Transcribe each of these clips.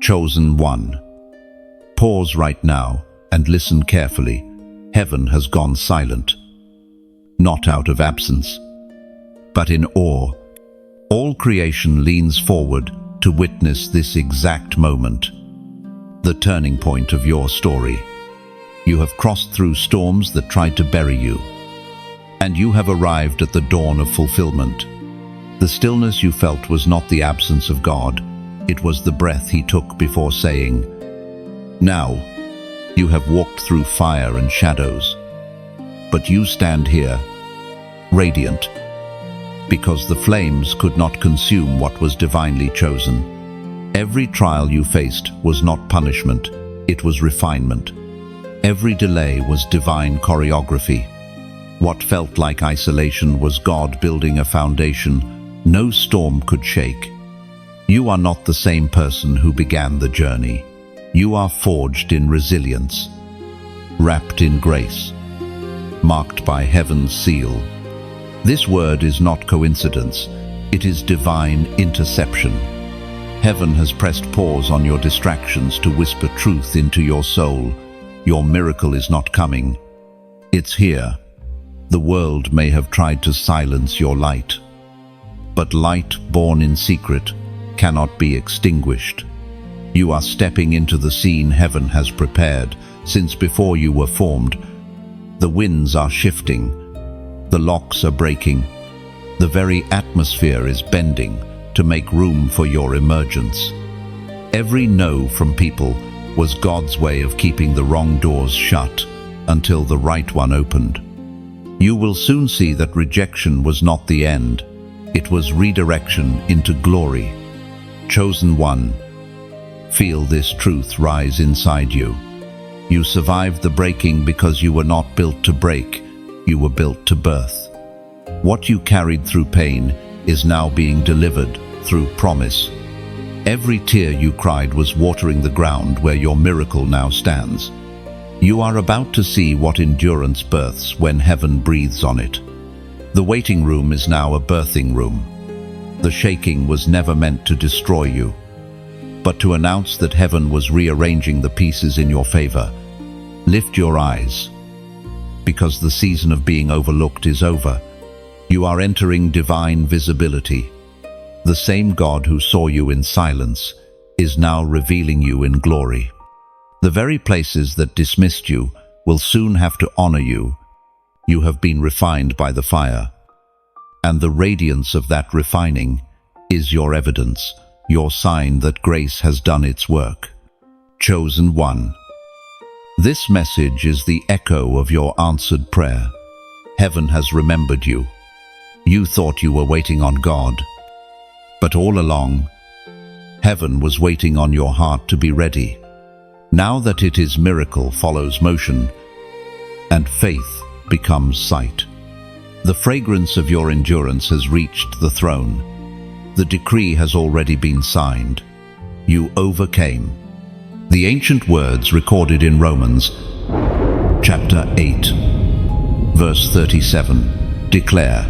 Chosen one. Pause right now and listen carefully. Heaven has gone silent. Not out of absence, but in awe. All creation leans forward to witness this exact moment, the turning point of your story. You have crossed through storms that tried to bury you, and you have arrived at the dawn of fulfillment. The stillness you felt was not the absence of God, it was the breath He took before saying, "Now." You have walked through fire and shadows, but you stand here, radiant, because the flames could not consume what was divinely chosen. Every trial you faced was not punishment, it was refinement. Every delay was divine choreography. What felt like isolation was God building a foundation no storm could shake. You are not the same person who began the journey. You are forged in resilience, wrapped in grace, marked by heaven's seal. This word is not coincidence, it is divine interception. Heaven has pressed pause on your distractions to whisper truth into your soul. Your miracle is not coming, it's here. The world may have tried to silence your light, but light born in secret cannot be extinguished. You are stepping into the scene heaven has prepared since before you were formed. The winds are shifting, the locks are breaking, the very atmosphere is bending to make room for your emergence. Every no from people was God's way of keeping the wrong doors shut until the right one opened. You will soon see that rejection was not the end, it was redirection into glory. Chosen one. Feel this truth rise inside you. You survived the breaking because you were not built to break, you were built to birth. What you carried through pain is now being delivered through promise. Every tear you cried was watering the ground where your miracle now stands. You are about to see what endurance births when heaven breathes on it. The waiting room is now a birthing room. The shaking was never meant to destroy you, but to announce that heaven was rearranging the pieces in your favor. Lift your eyes, because the season of being overlooked is over. You are entering divine visibility. The same God who saw you in silence is now revealing you in glory. The very places that dismissed you will soon have to honor you. You have been refined by the fire, and the radiance of that refining is your evidence, your sign that grace has done its work. Chosen one. This message is the echo of your answered prayer. Heaven has remembered you. You thought you were waiting on God, but all along, heaven was waiting on your heart to be ready. Now that it is, miracle follows motion, and faith becomes sight. The fragrance of your endurance has reached the throne. The decree has already been signed. You overcame. The ancient words recorded in Romans chapter 8, verse 37, declare,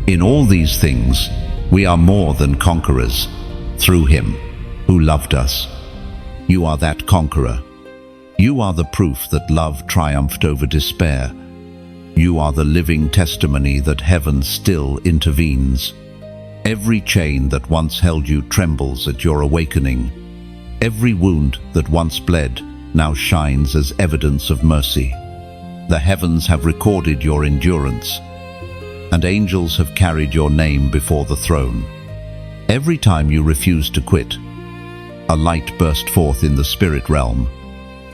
"In all these things we are more than conquerors, through Him who loved us." You are that conqueror. You are the proof that love triumphed over despair. You are the living testimony that heaven still intervenes. Every chain that once held you trembles at your awakening. Every wound that once bled now shines as evidence of mercy. The heavens have recorded your endurance, and angels have carried your name before the throne. Every time you refused to quit, a light burst forth in the spirit realm.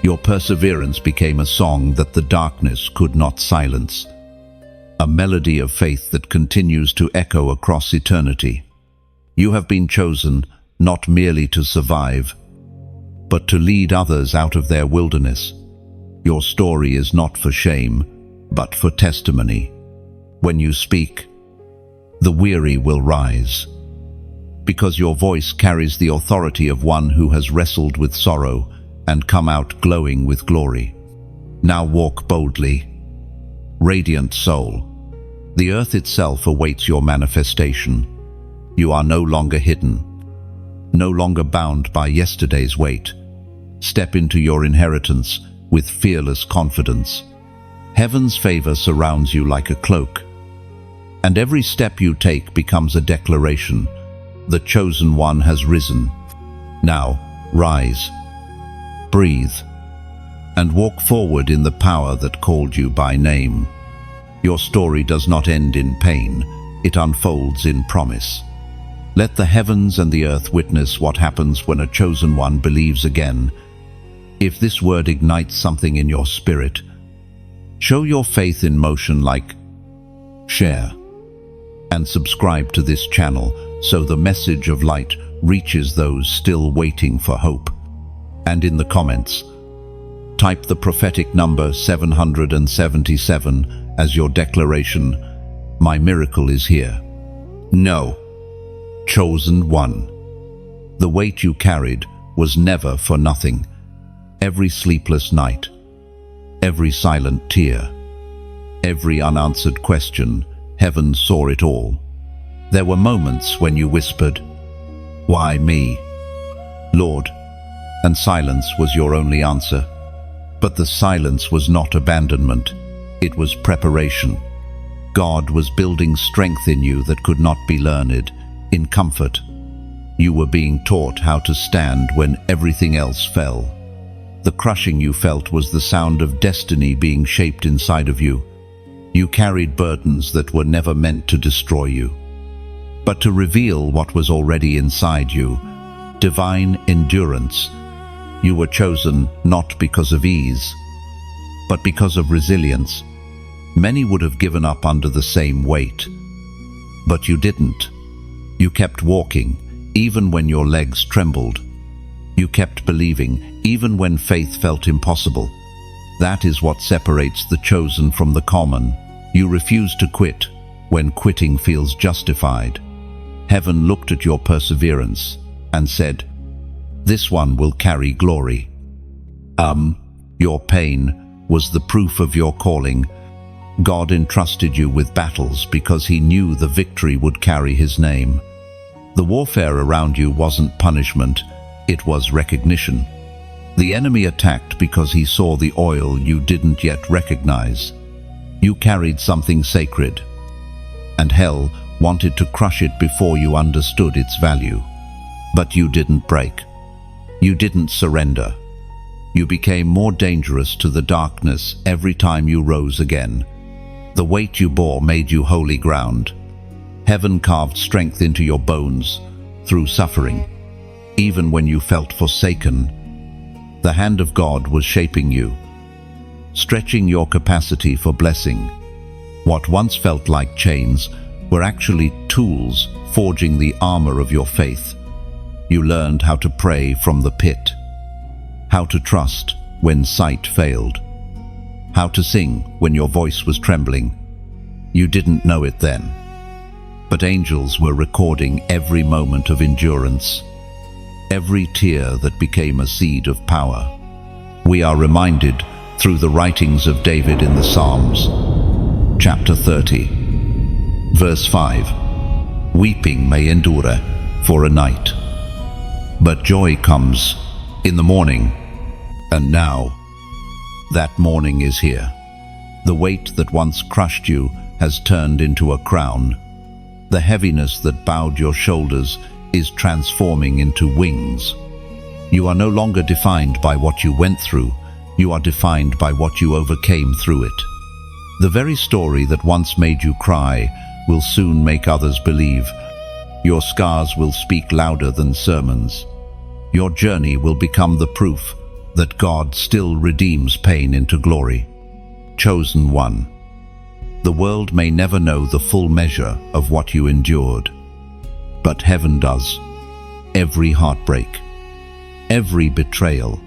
Your perseverance became a song that the darkness could not silence, a melody of faith that continues to echo across eternity. You have been chosen not merely to survive, but to lead others out of their wilderness. Your story is not for shame, but for testimony. When you speak, the weary will rise, because your voice carries the authority of one who has wrestled with sorrow and come out glowing with glory. Now walk boldly, radiant soul. The earth itself awaits your manifestation. You are no longer hidden. no longer bound by yesterday's weight. Step into your inheritance with fearless confidence. Heaven's favor surrounds you like a cloak, and every step you take becomes a declaration. The chosen one has risen. Now, rise, breathe, and walk forward in the power that called you by name. Your story does not end in pain, it unfolds in promise. Let the heavens and the earth witness what happens when a chosen one believes again. If this word ignites something in your spirit, show your faith in motion, like, share, and subscribe to this channel so the message of light reaches those still waiting for hope. And in the comments, type the prophetic number 777 as your declaration. My miracle is here. No, chosen one. The weight you carried was never for nothing. Every sleepless night, every silent tear, every unanswered question, heaven saw it all. There were moments when you whispered, "Why me, Lord?" And silence was your only answer. But the silence was not abandonment, it was preparation. God was building strength in you that could not be learned. In comfort, you were being taught how to stand when everything else fell. The crushing you felt was the sound of destiny being shaped inside of you. You carried burdens that were never meant to destroy you, but to reveal what was already inside you, divine endurance. You were chosen not because of ease, but because of resilience. Many would have given up under the same weight, but you didn't. You kept walking, even when your legs trembled. You kept believing, even when faith felt impossible. That is what separates the chosen from the common. You refuse to quit when quitting feels justified. Heaven looked at your perseverance and said, "This one will carry glory." Your pain was the proof of your calling. God entrusted you with battles because He knew the victory would carry His name. The warfare around you wasn't punishment, it was recognition. The enemy attacked because he saw the oil you didn't yet recognize. You carried something sacred, and hell wanted to crush it before you understood its value. But you didn't break. You didn't surrender. You became more dangerous to the darkness every time you rose again. The weight you bore made you holy ground. Heaven carved strength into your bones through suffering. Even when you felt forsaken, the hand of God was shaping you, stretching your capacity for blessing. What once felt like chains were actually tools forging the armor of your faith. You learned how to pray from the pit, how to trust when sight failed, how to sing when your voice was trembling. You didn't know it then, but angels were recording every moment of endurance, every tear that became a seed of power. We are reminded through the writings of David in the Psalms, chapter 30, verse 5, "Weeping may endure for a night, but joy comes in the morning." And now, that morning is here. The weight that once crushed you has turned into a crown. The heaviness that bowed your shoulders is transforming into wings. You are no longer defined by what you went through, you are defined by what you overcame through it. The very story that once made you cry will soon make others believe. Your scars will speak louder than sermons. Your journey will become the proof that God still redeems pain into glory. Chosen one. The world may never know the full measure of what you endured, but heaven does. Every heartbreak, every betrayal,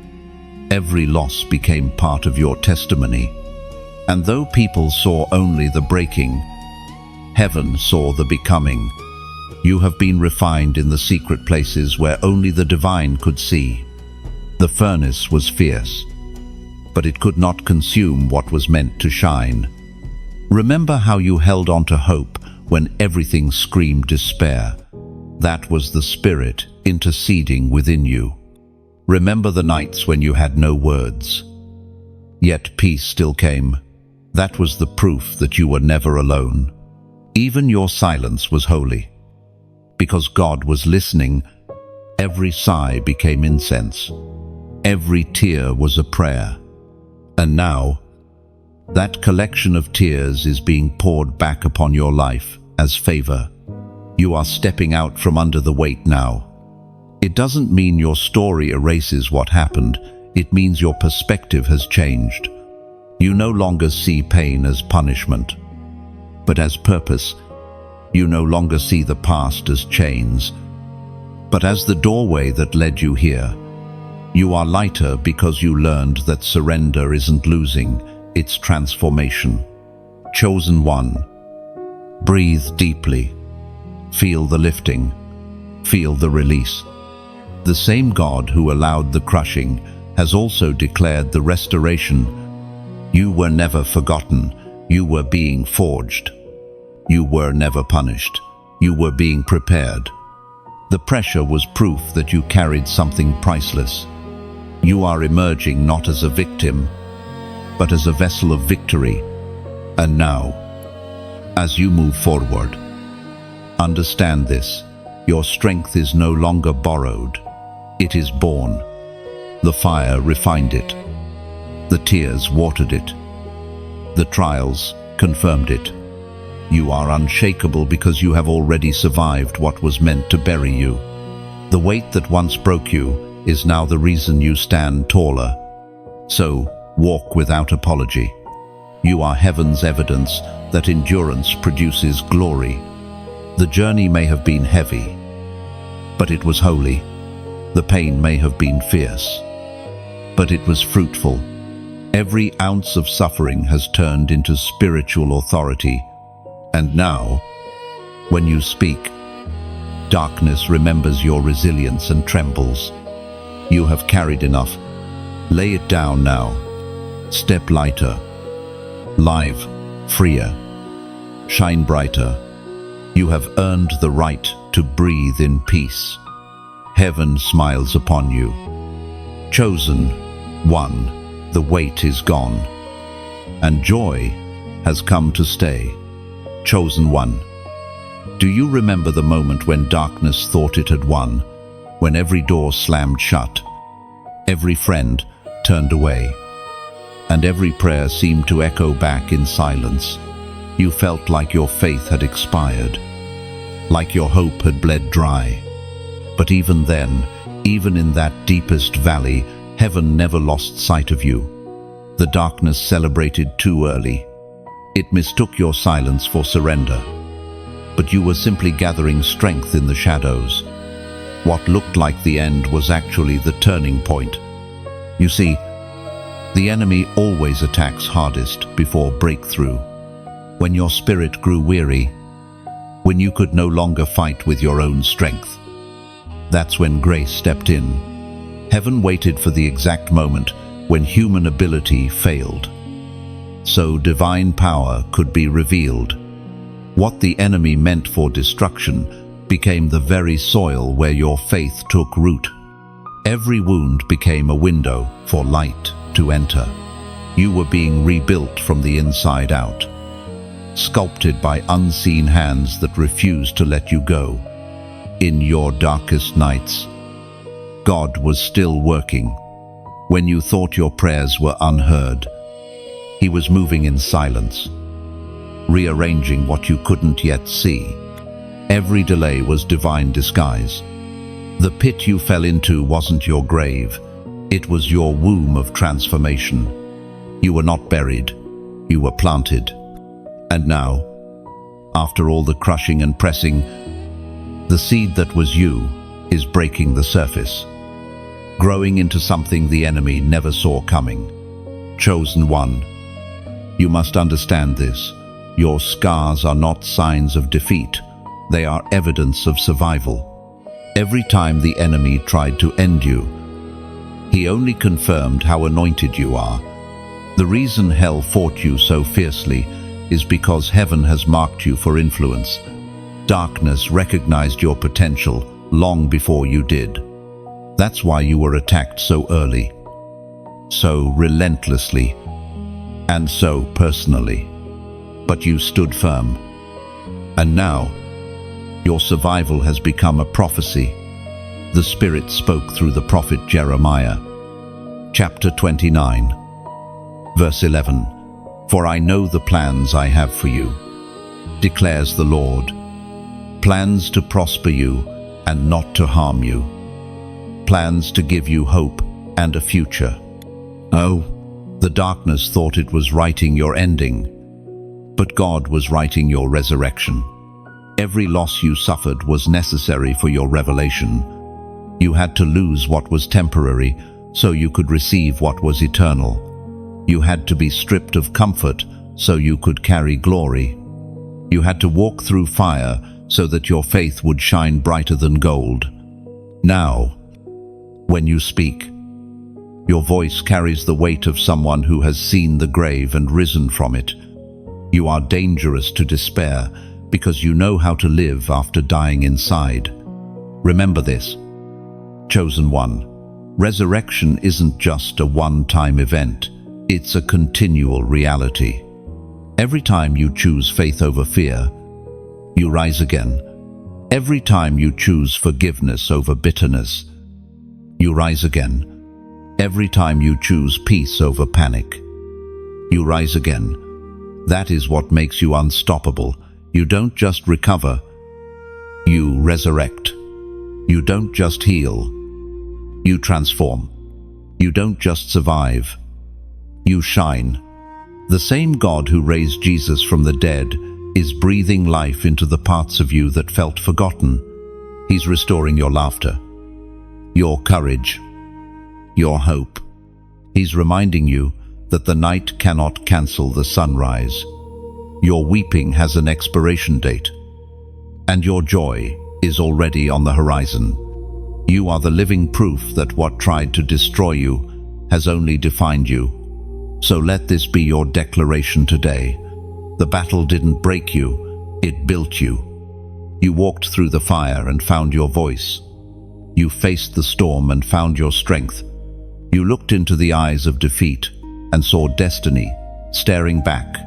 every loss became part of your testimony. And though people saw only the breaking, heaven saw the becoming. You have been refined in the secret places where only the divine could see. The furnace was fierce, but it could not consume what was meant to shine. Remember how you held on to hope when everything screamed despair. That was the spirit interceding within you. Remember the nights when you had no words, yet peace still came. That was the proof that you were never alone. Even your silence was holy. Because God was listening, every sigh became incense. Every tear was a prayer. And now, that collection of tears is being poured back upon your life as favor. You are stepping out from under the weight now. It doesn't mean your story erases what happened. It means your perspective has changed. You no longer see pain as punishment, but as purpose. You no longer see the past as chains, but as the doorway that led you here. You are lighter because you learned that surrender isn't losing, it's transformation. Chosen one. Breathe deeply. Feel the lifting. Feel the release. The same God who allowed the crushing has also declared the restoration. You were never forgotten. You were being forged. You were never punished. You were being prepared. The pressure was proof that you carried something priceless. You are emerging not as a victim, but as a vessel of victory. And now, as you move forward, understand this: your strength is no longer borrowed. It is born. The fire refined it. The tears watered it. The trials confirmed it. You are unshakable because you have already survived what was meant to bury you. The weight that once broke you is now the reason you stand taller. So, walk without apology. You are heaven's evidence that endurance produces glory. The journey may have been heavy, but it was holy. The pain may have been fierce, but it was fruitful. Every ounce of suffering has turned into spiritual authority. And now, when you speak, darkness remembers your resilience and trembles. You have carried enough. Lay it down now. Step lighter. Live, freer. Shine brighter. You have earned the right to breathe in peace. Heaven smiles upon you. Chosen one, the weight is gone, and joy has come to stay. Chosen one. Do you remember the moment when darkness thought it had won? When every door slammed shut, every friend turned away, and every prayer seemed to echo back in silence. You felt like your faith had expired, like your hope had bled dry. But even then, even in that deepest valley, heaven never lost sight of you. The darkness celebrated too early. It mistook your silence for surrender. But you were simply gathering strength in the shadows. What looked like the end was actually the turning point. You see, the enemy always attacks hardest before breakthrough. When your spirit grew weary, when you could no longer fight with your own strength, that's when grace stepped in. Heaven waited for the exact moment when human ability failed, so divine power could be revealed. What the enemy meant for destruction became the very soil where your faith took root. Every wound became a window for light to enter. You were being rebuilt from the inside out, sculpted by unseen hands that refused to let you go. In your darkest nights, God was still working. When you thought your prayers were unheard, He was moving in silence, rearranging what you couldn't yet see. Every delay was divine disguise. The pit you fell into wasn't your grave. It was your womb of transformation. You were not buried. You were planted. And now, after all the crushing and pressing, the seed that was you is breaking the surface, growing into something the enemy never saw coming. Chosen one, you must understand this. Your scars are not signs of defeat. They are evidence of survival. Every time the enemy tried to end you, he only confirmed how anointed you are. The reason hell fought you so fiercely is because heaven has marked you for influence. Darkness recognized your potential, long before you did. That's why you were attacked so early, so relentlessly, and so personally. But you stood firm. And now, your survival has become a prophecy. The Spirit spoke through the prophet Jeremiah. Chapter 29, verse 11. For I know the plans I have for you, declares the Lord. Plans to prosper you and not to harm you. Plans to give you hope and a future. Oh, the darkness thought it was writing your ending, but God was writing your resurrection. Every loss you suffered was necessary for your revelation. You had to lose what was temporary so you could receive what was eternal. You had to be stripped of comfort so you could carry glory. You had to walk through fire so that your faith would shine brighter than gold. Now, when you speak, your voice carries the weight of someone who has seen the grave and risen from it. You are dangerous to despair because you know how to live after dying inside. Remember this, chosen one. Resurrection isn't just a one-time event. It's a continual reality. Every time you choose faith over fear, you rise again. Every time you choose forgiveness over bitterness, you rise again. Every time you choose peace over panic, you rise again. That is what makes you unstoppable. You don't just recover, you resurrect. You don't just heal, you transform. You don't just survive, you shine. The same God who raised Jesus from the dead is breathing life into the parts of you that felt forgotten. He's restoring your laughter, your courage, your hope. He's reminding you that the night cannot cancel the sunrise. Your weeping has an expiration date, and your joy is already on the horizon. You are the living proof that what tried to destroy you has only defined you. So let this be your declaration today. The battle didn't break you, it built you. You walked through the fire and found your voice. You faced the storm and found your strength. You looked into the eyes of defeat and saw destiny staring back.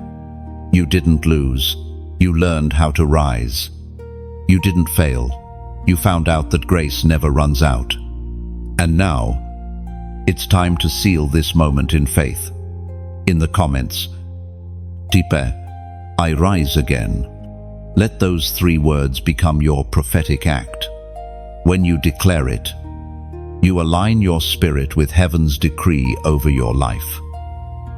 You didn't lose. You learned how to rise. You didn't fail. You found out that grace never runs out. And now, it's time to seal this moment in faith. In the comments, Tipe, I rise again. Let those 3 words become your prophetic act. When you declare it, you align your spirit with heaven's decree over your life.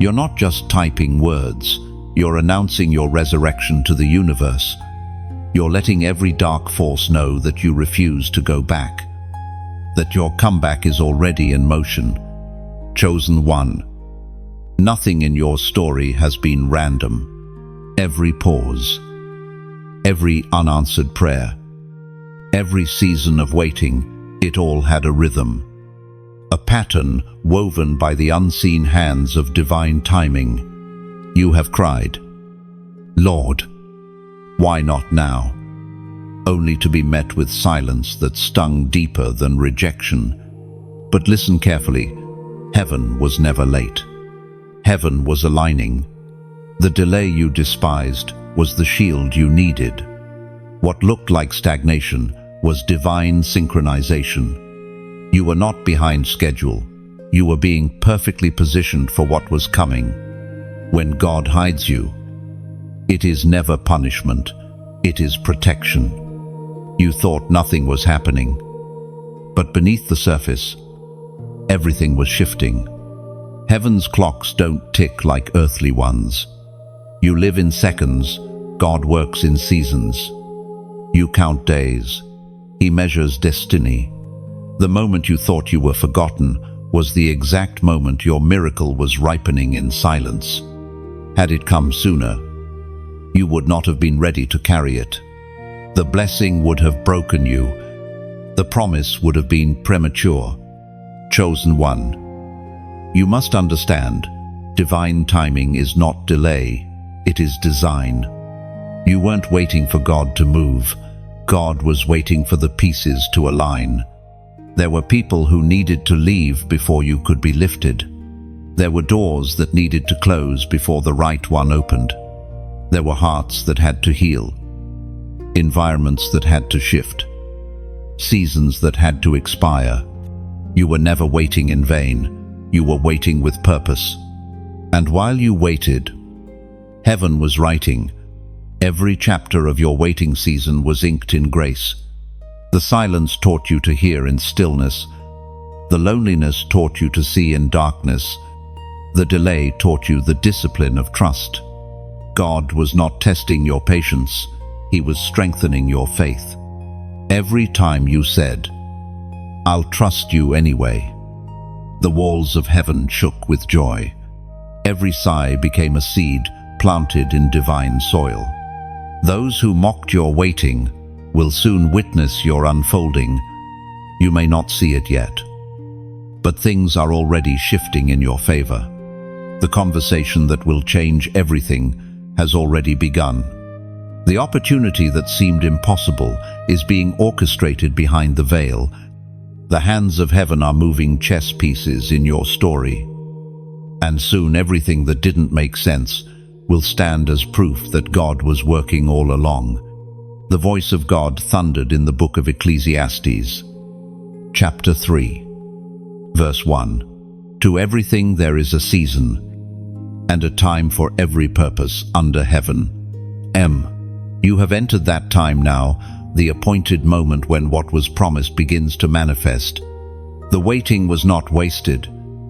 You're not just typing words, you're announcing your resurrection to the universe. You're letting every dark force know that you refuse to go back, that your comeback is already in motion. Chosen one, nothing in your story has been random. Every pause, every unanswered prayer, every season of waiting, it all had a rhythm, a pattern woven by the unseen hands of divine timing. You have cried, Lord, why not now? Only to be met with silence that stung deeper than rejection. But listen carefully, heaven was never late. Heaven was aligning. The delay you despised was the shield you needed. What looked like stagnation was divine synchronization. You were not behind schedule. You were being perfectly positioned for what was coming. When God hides you, it is never punishment, it is protection. You thought nothing was happening, but beneath the surface, everything was shifting. Heaven's clocks don't tick like earthly ones. You live in seconds, God works in seasons. You count days, He measures destiny. The moment you thought you were forgotten was the exact moment your miracle was ripening in silence. Had it come sooner, you would not have been ready to carry it. The blessing would have broken you. The promise would have been premature. Chosen one, you must understand, divine timing is not delay, it is design. You weren't waiting for God to move. God was waiting for the pieces to align. There were people who needed to leave before you could be lifted. There were doors that needed to close before the right one opened. There were hearts that had to heal, environments that had to shift, seasons that had to expire. You were never waiting in vain. You were waiting with purpose. And while you waited, heaven was writing. Every chapter of your waiting season was inked in grace. The silence taught you to hear in stillness. The loneliness taught you to see in darkness. The delay taught you the discipline of trust. God was not testing your patience. He was strengthening your faith. Every time you said, "I'll trust you anyway," the walls of heaven shook with joy. Every sigh became a seed planted in divine soil. Those who mocked your waiting will soon witness your unfolding. You may not see it yet, but things are already shifting in your favor. The conversation that will change everything has already begun. The opportunity that seemed impossible is being orchestrated behind the veil. The hands of heaven are moving chess pieces in your story. And soon everything that didn't make sense will stand as proof that God was working all along. The voice of God thundered in the book of Ecclesiastes, chapter 3, verse 1. To everything there is a season, and a time for every purpose under heaven. You have entered that time now, the appointed moment when what was promised begins to manifest. The waiting was not wasted,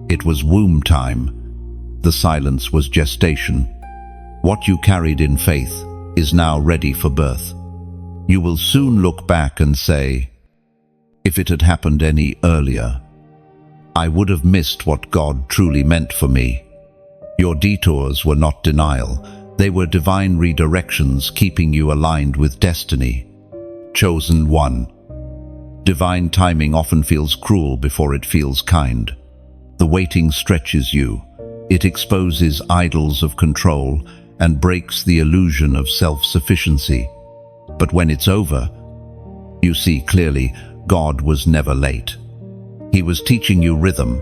it was womb time. The silence was gestation. What you carried in faith is now ready for birth. You will soon look back and say, "If it had happened any earlier, I would have missed what God truly meant for me." Your detours were not denial. They were divine redirections keeping you aligned with destiny. Chosen one. Divine timing often feels cruel before it feels kind. The waiting stretches you. It exposes idols of control and breaks the illusion of self-sufficiency. But when it's over, you see clearly God was never late. He was teaching you rhythm.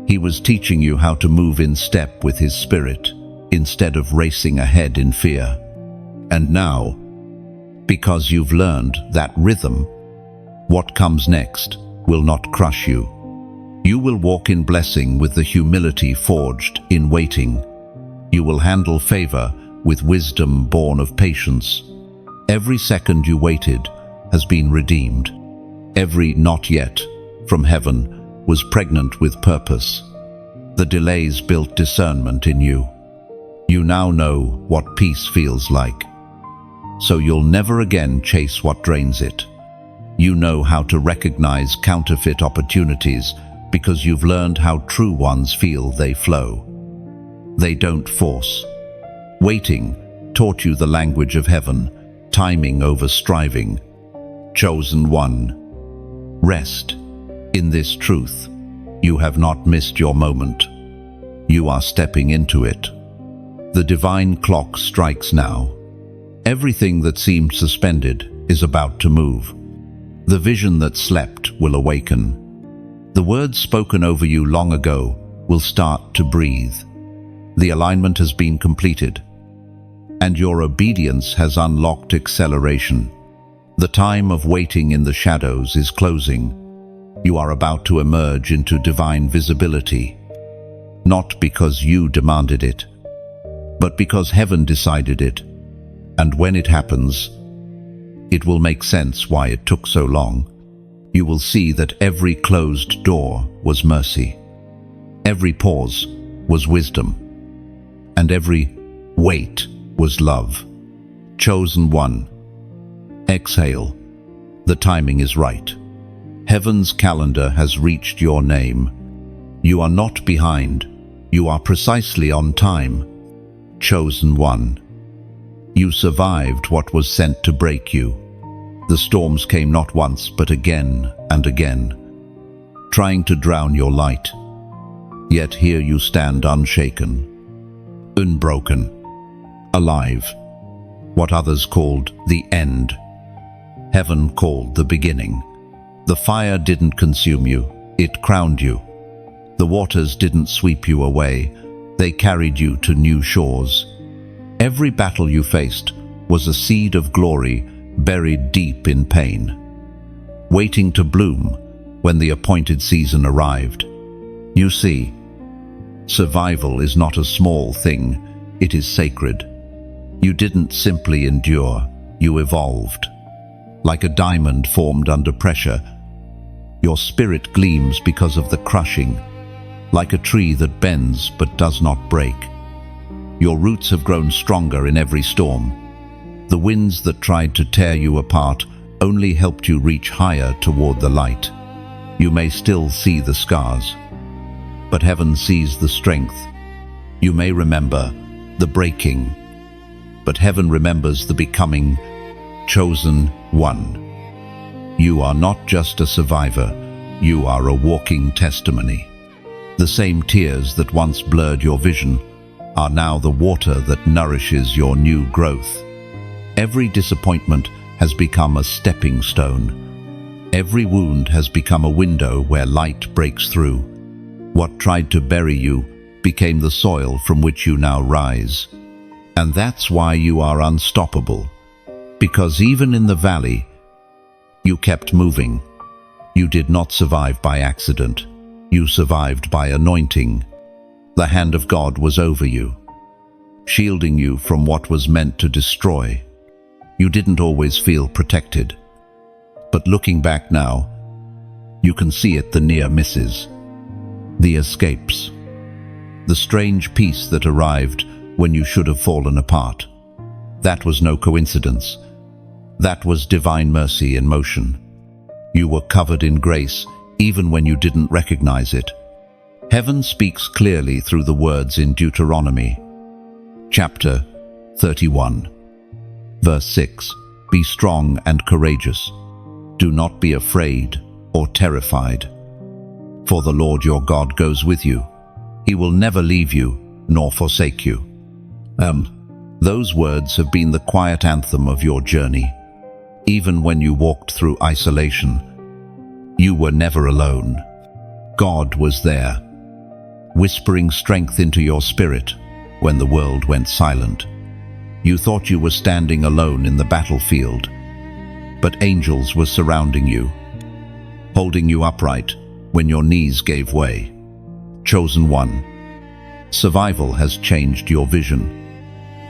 He was teaching you how to move in step with His Spirit, instead of racing ahead in fear. And now, because you've learned that rhythm, what comes next will not crush you. You will walk in blessing with the humility forged in waiting. You will handle favor with wisdom born of patience. Every second you waited has been redeemed. Every not yet from heaven was pregnant with purpose. The delays built discernment in you. You now know what peace feels like. So you'll never again chase what drains it. You know how to recognize counterfeit opportunities because you've learned how true ones feel they flow. They don't force. Waiting taught you the language of heaven, timing over striving. Chosen one. Rest in this truth. You have not missed your moment. You are stepping into it. The divine clock strikes now. Everything that seemed suspended is about to move. The vision that slept will awaken. The words spoken over you long ago will start to breathe. The alignment has been completed, and your obedience has unlocked acceleration. The time of waiting in the shadows is closing. You are about to emerge into divine visibility, not because you demanded it, but because heaven decided it. And when it happens, it will make sense why it took so long. You will see that every closed door was mercy. Every pause was wisdom. And every wait was love. Chosen one. Exhale. The timing is right. Heaven's calendar has reached your name. You are not behind. You are precisely on time. Chosen one. You survived what was sent to break you. The storms came not once but again and again, trying to drown your light. Yet here you stand unshaken, unbroken, alive. What others called the end, Heaven called the beginning. The fire didn't consume you, it crowned you. The waters didn't sweep you away, they carried you to new shores. Every battle you faced was a seed of glory buried deep in pain, waiting to bloom when the appointed season arrived. You see, survival is not a small thing, it is sacred. You didn't simply endure, you evolved. Like a diamond formed under pressure, your spirit gleams because of the crushing, like a tree that bends but does not break. Your roots have grown stronger in every storm. The winds that tried to tear you apart only helped you reach higher toward the light. You may still see the scars, but heaven sees the strength. You may remember the breaking, but heaven remembers the becoming. Chosen one. You are not just a survivor, you are a walking testimony. The same tears that once blurred your vision are now the water that nourishes your new growth. Every disappointment has become a stepping stone. Every wound has become a window where light breaks through. What tried to bury you became the soil from which you now rise. And that's why you are unstoppable. Because even in the valley, you kept moving. You did not survive by accident. You survived by anointing. The hand of God was over you, shielding you from what was meant to destroy. You didn't always feel protected. But looking back now, you can see it, the near misses, the escapes, the strange peace that arrived when you should have fallen apart. That was no coincidence. That was divine mercy in motion. You were covered in grace even when you didn't recognize it. Heaven speaks clearly through the words in Deuteronomy, chapter 31, verse 6. Be strong and courageous. Do not be afraid or terrified. For the Lord your God goes with you. He will never leave you nor forsake you. Those words have been the quiet anthem of your journey. Even when you walked through isolation, you were never alone. God was there, whispering strength into your spirit when the world went silent. You thought you were standing alone in the battlefield, but angels were surrounding you, holding you upright when your knees gave way. Chosen one, survival has changed your vision.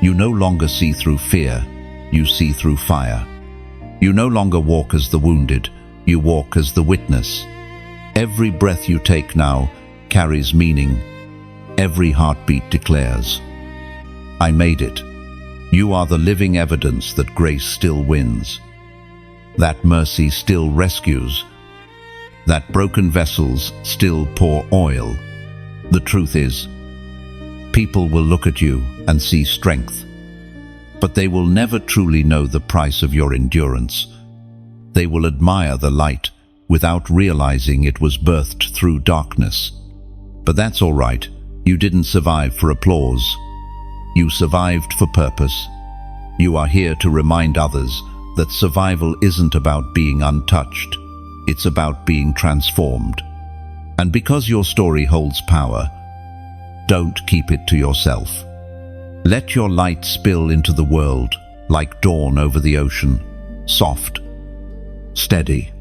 You no longer see through fear, you see through fire. You no longer walk as the wounded, you walk as the witness. Every breath you take now carries meaning. Every heartbeat declares, I made it. You are the living evidence that grace still wins, that mercy still rescues, that broken vessels still pour oil. The truth is, people will look at you and see strength, but they will never truly know the price of your endurance. They will admire the light without realizing it was birthed through darkness. But that's all right. You didn't survive for applause. You survived for purpose. You are here to remind others that survival isn't about being untouched. It's about being transformed. And because your story holds power, don't keep it to yourself. Let your light spill into the world like dawn over the ocean, soft, steady,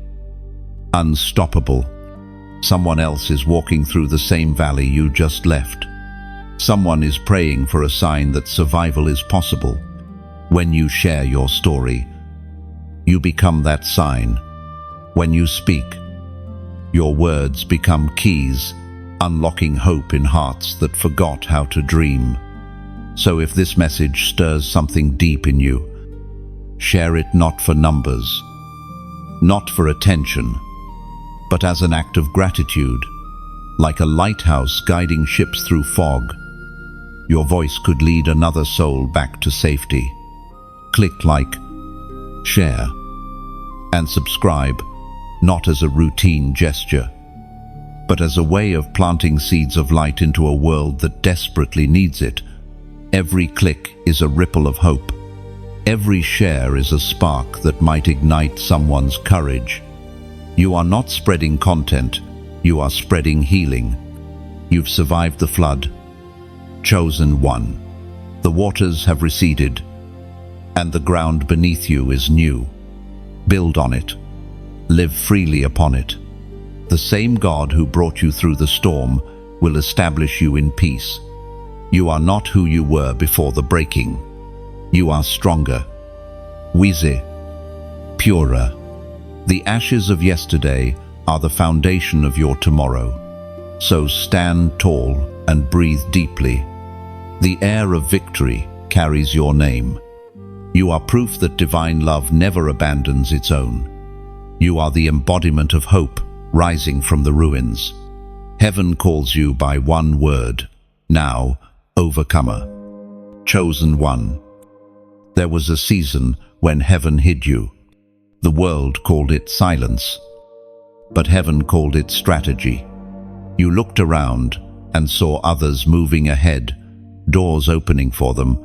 unstoppable. Someone else is walking through the same valley you just left. Someone is praying for a sign that survival is possible. When you share your story, you become that sign. When you speak, your words become keys, unlocking hope in hearts that forgot how to dream. So if this message stirs something deep in you, share it not for numbers, not for attention, but as an act of gratitude, like a lighthouse guiding ships through fog. Your voice could lead another soul back to safety. Click like, share, and subscribe, not as a routine gesture, but as a way of planting seeds of light into a world that desperately needs it. Every click is a ripple of hope, Every share is a spark that might ignite someone's courage. You are not spreading content, you are spreading healing. You've survived the flood. Chosen one. The waters have receded, and the ground beneath you is new. Build on it. Live freely upon it. The same God who brought you through the storm will establish you in peace. You are not who you were before the breaking. You are stronger, wiser, purer. The ashes of yesterday are the foundation of your tomorrow. So stand tall and breathe deeply. The air of victory carries your name. You are proof that divine love never abandons its own. You are the embodiment of hope rising from the ruins. Heaven calls you by one word, now, overcomer. Chosen one. There was a season when heaven hid you. The world called it silence, but heaven called it strategy. You looked around and saw others moving ahead, doors opening for them,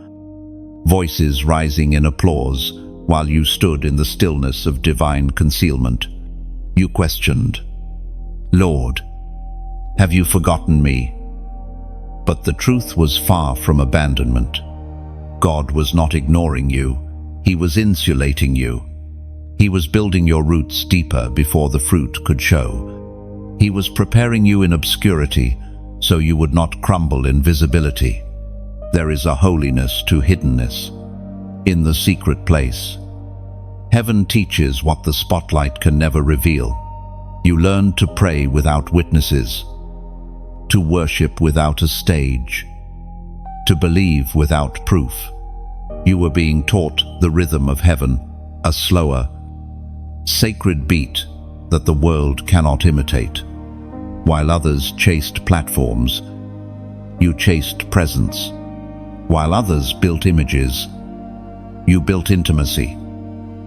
voices rising in applause while you stood in the stillness of divine concealment. You questioned, "Lord, have you forgotten me?" But the truth was far from abandonment. God was not ignoring you, He was insulating you. He was building your roots deeper before the fruit could show. He was preparing you in obscurity so you would not crumble in visibility. There is a holiness to hiddenness. In the secret place, heaven teaches what the spotlight can never reveal. You learn to pray without witnesses, to worship without a stage, to believe without proof. You were being taught the rhythm of heaven, a slower, sacred beat that the world cannot imitate. While others chased platforms, you chased presence. While others built images, you built intimacy.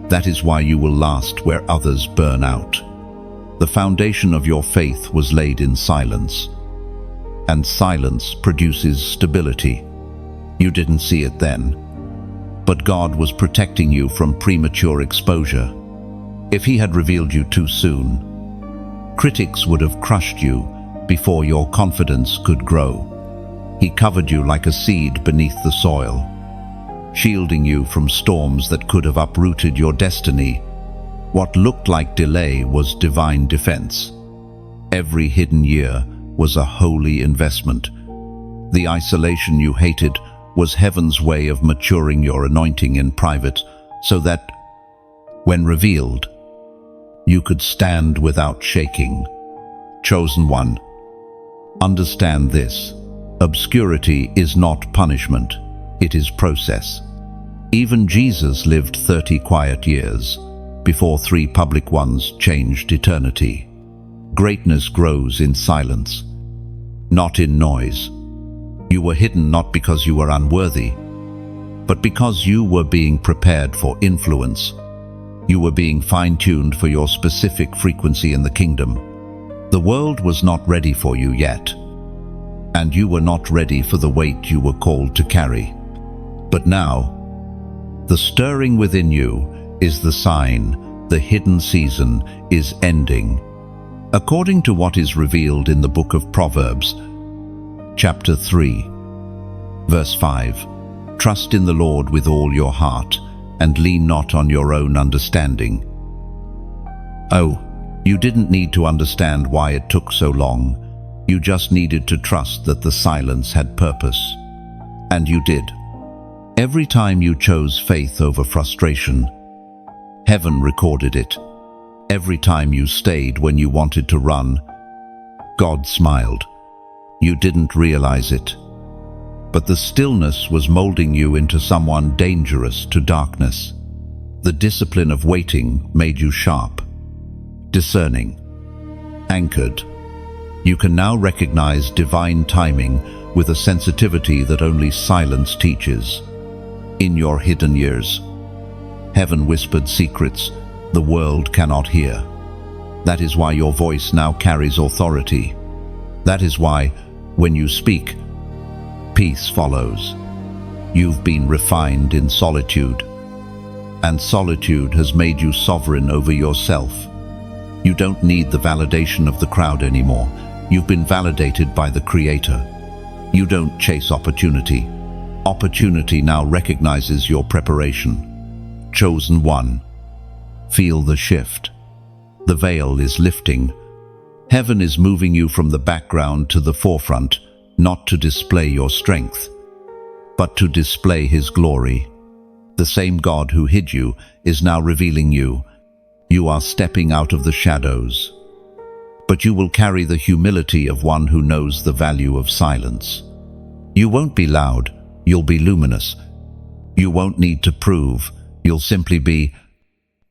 That is why you will last where others burn out. The foundation of your faith was laid in silence, and silence produces stability. You didn't see it then, but God was protecting you from premature exposure. If He had revealed you too soon, critics would have crushed you before your confidence could grow. He covered you like a seed beneath the soil, shielding you from storms that could have uprooted your destiny. What looked like delay was divine defense. Every hidden year was a holy investment. The isolation you hated was heaven's way of maturing your anointing in private, so that, when revealed, you could stand without shaking. Chosen one. Understand this. Obscurity is not punishment, it is process. Even Jesus lived 30 quiet years before 3 public ones changed eternity. Greatness grows in silence, not in noise. You were hidden not because you were unworthy, but because you were being prepared for influence. You were being fine-tuned for your specific frequency in the kingdom. The world was not ready for you yet, and you were not ready for the weight you were called to carry. But now, the stirring within you is the sign the hidden season is ending. According to what is revealed in the book of Proverbs, chapter 3, verse 5, trust in the Lord with all your heart, and lean not on your own understanding. Oh, you didn't need to understand why it took so long. You just needed to trust that the silence had purpose. And you did. Every time you chose faith over frustration, heaven recorded it. Every time you stayed when you wanted to run, God smiled. You didn't realize it, but the stillness was molding you into someone dangerous to darkness. The discipline of waiting made you sharp, discerning, anchored. You can now recognize divine timing with a sensitivity that only silence teaches. In your hidden years, heaven whispered secrets the world cannot hear. That is why your voice now carries authority. That is why, when you speak, peace follows. You've been refined in solitude, and solitude has made you sovereign over yourself. You don't need the validation of the crowd anymore. You've been validated by the Creator. You don't chase opportunity. Opportunity now recognizes your preparation. Chosen one. Feel the shift. The veil is lifting. Heaven is moving you from the background to the forefront, not to display your strength, but to display His glory. The same God who hid you is now revealing you. You are stepping out of the shadows, but you will carry the humility of one who knows the value of silence. You won't be loud, you'll be luminous. You won't need to prove, you'll simply be.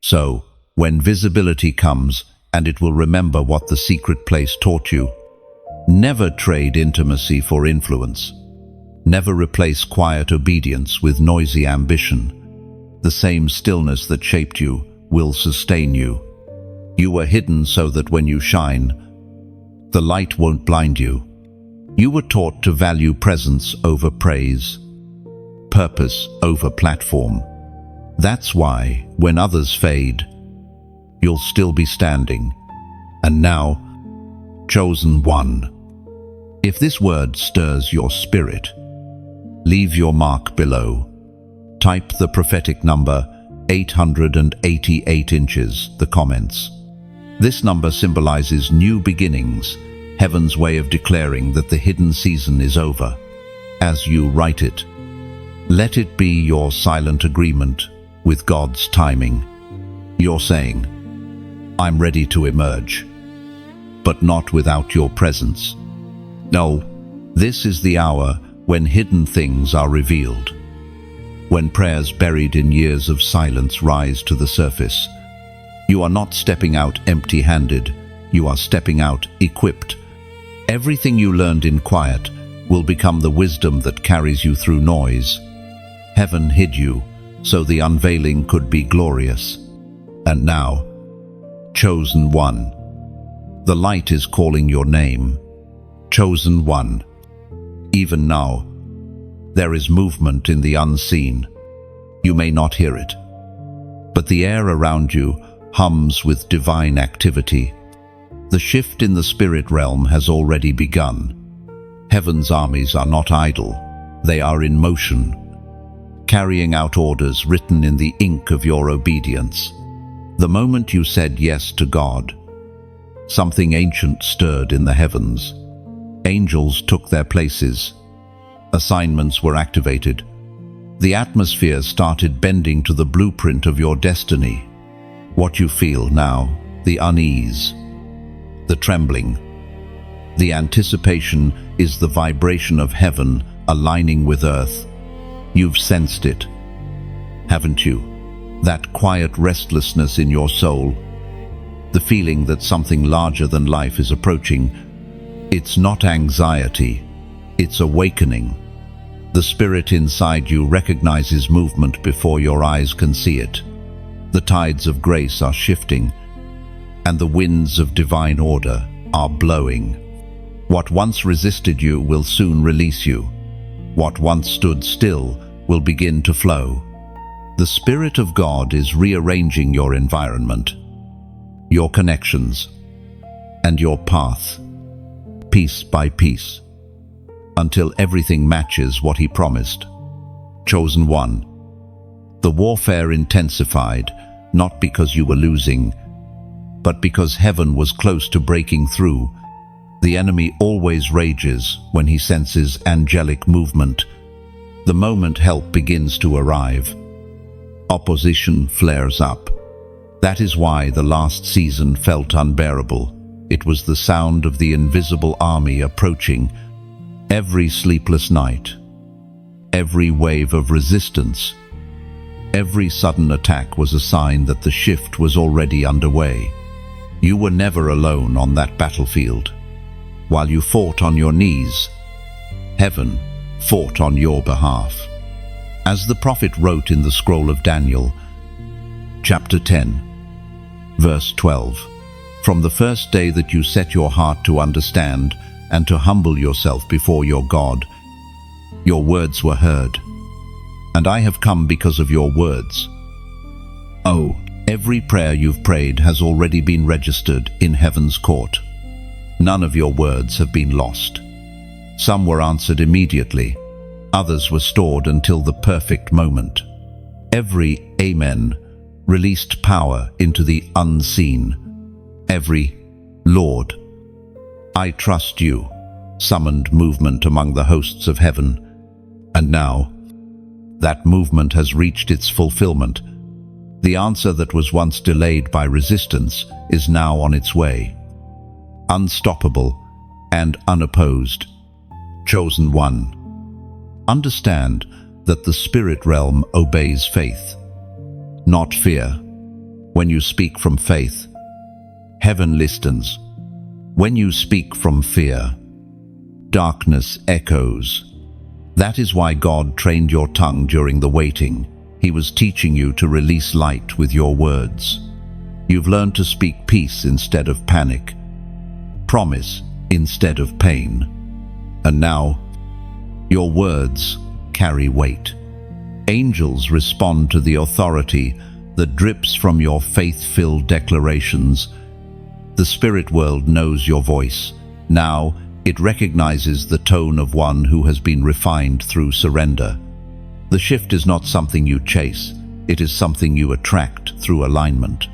So, when visibility comes, and it will remember what the secret place taught you. Never trade intimacy for influence. Never replace quiet obedience with noisy ambition. The same stillness that shaped you will sustain you. You were hidden so that when you shine, the light won't blind you. You were taught to value presence over praise, purpose over platform. That's why, when others fade, you'll still be standing. And now, chosen one. If this word stirs your spirit, leave your mark below. Type the prophetic number 888 inches, the comments. This number symbolizes new beginnings, heaven's way of declaring that the hidden season is over. As you write it, let it be your silent agreement with God's timing. You're saying, I'm ready to emerge, but not without your presence. No, this is the hour when hidden things are revealed, when prayers buried in years of silence rise to the surface. You are not stepping out empty-handed, you are stepping out equipped. Everything you learned in quiet will become the wisdom that carries you through noise. Heaven hid you so the unveiling could be glorious. And now, chosen one. The light is calling your name. Chosen one. Even now, there is movement in the unseen. You may not hear it, but the air around you hums with divine activity. The shift in the spirit realm has already begun. Heaven's armies are not idle. They are in motion, carrying out orders written in the ink of your obedience. The moment you said yes to God, something ancient stirred in the heavens. Angels took their places. Assignments were activated. The atmosphere started bending to the blueprint of your destiny. What you feel now, the unease, the trembling, the anticipation is the vibration of heaven aligning with earth. You've sensed it, haven't you? That quiet restlessness in your soul, the feeling that something larger than life is approaching. It's not anxiety, it's awakening. The spirit inside you recognizes movement before your eyes can see it. The tides of grace are shifting, and the winds of divine order are blowing. What once resisted you will soon release you. What once stood still will begin to flow. The Spirit of God is rearranging your environment, your connections, and your path, piece by piece, until everything matches what He promised. Chosen one. The warfare intensified, not because you were losing, but because heaven was close to breaking through. The enemy always rages when he senses angelic movement. The moment help begins to arrive, opposition flares up. That is why the last season felt unbearable. It was the sound of the invisible army approaching. Every sleepless night, every wave of resistance, every sudden attack was a sign that the shift was already underway. You were never alone on that battlefield. While you fought on your knees, heaven fought on your behalf. As the prophet wrote in the scroll of Daniel, chapter 10, verse 12, "From the first day that you set your heart to understand and to humble yourself before your God, your words were heard, and I have come because of your words. Oh, every prayer you've prayed has already been registered in heaven's court. None of your words have been lost. Some were answered immediately. Others were stored until the perfect moment. Every Amen released power into the unseen. Every Lord, I trust you summoned movement among the hosts of heaven. And now, that movement has reached its fulfillment. The answer that was once delayed by resistance is now on its way. Unstoppable and unopposed. Chosen one. Understand that the spirit realm obeys faith, not fear. When you speak from faith, heaven listens. When you speak from fear, darkness echoes. That is why God trained your tongue during the waiting. He was teaching you to release light with your words. You've learned to speak peace instead of panic, promise instead of pain. And now, your words carry weight. Angels respond to the authority that drips from your faith-filled declarations. The spirit world knows your voice. Now, it recognizes the tone of one who has been refined through surrender. The shift is not something you chase, it is something you attract through alignment.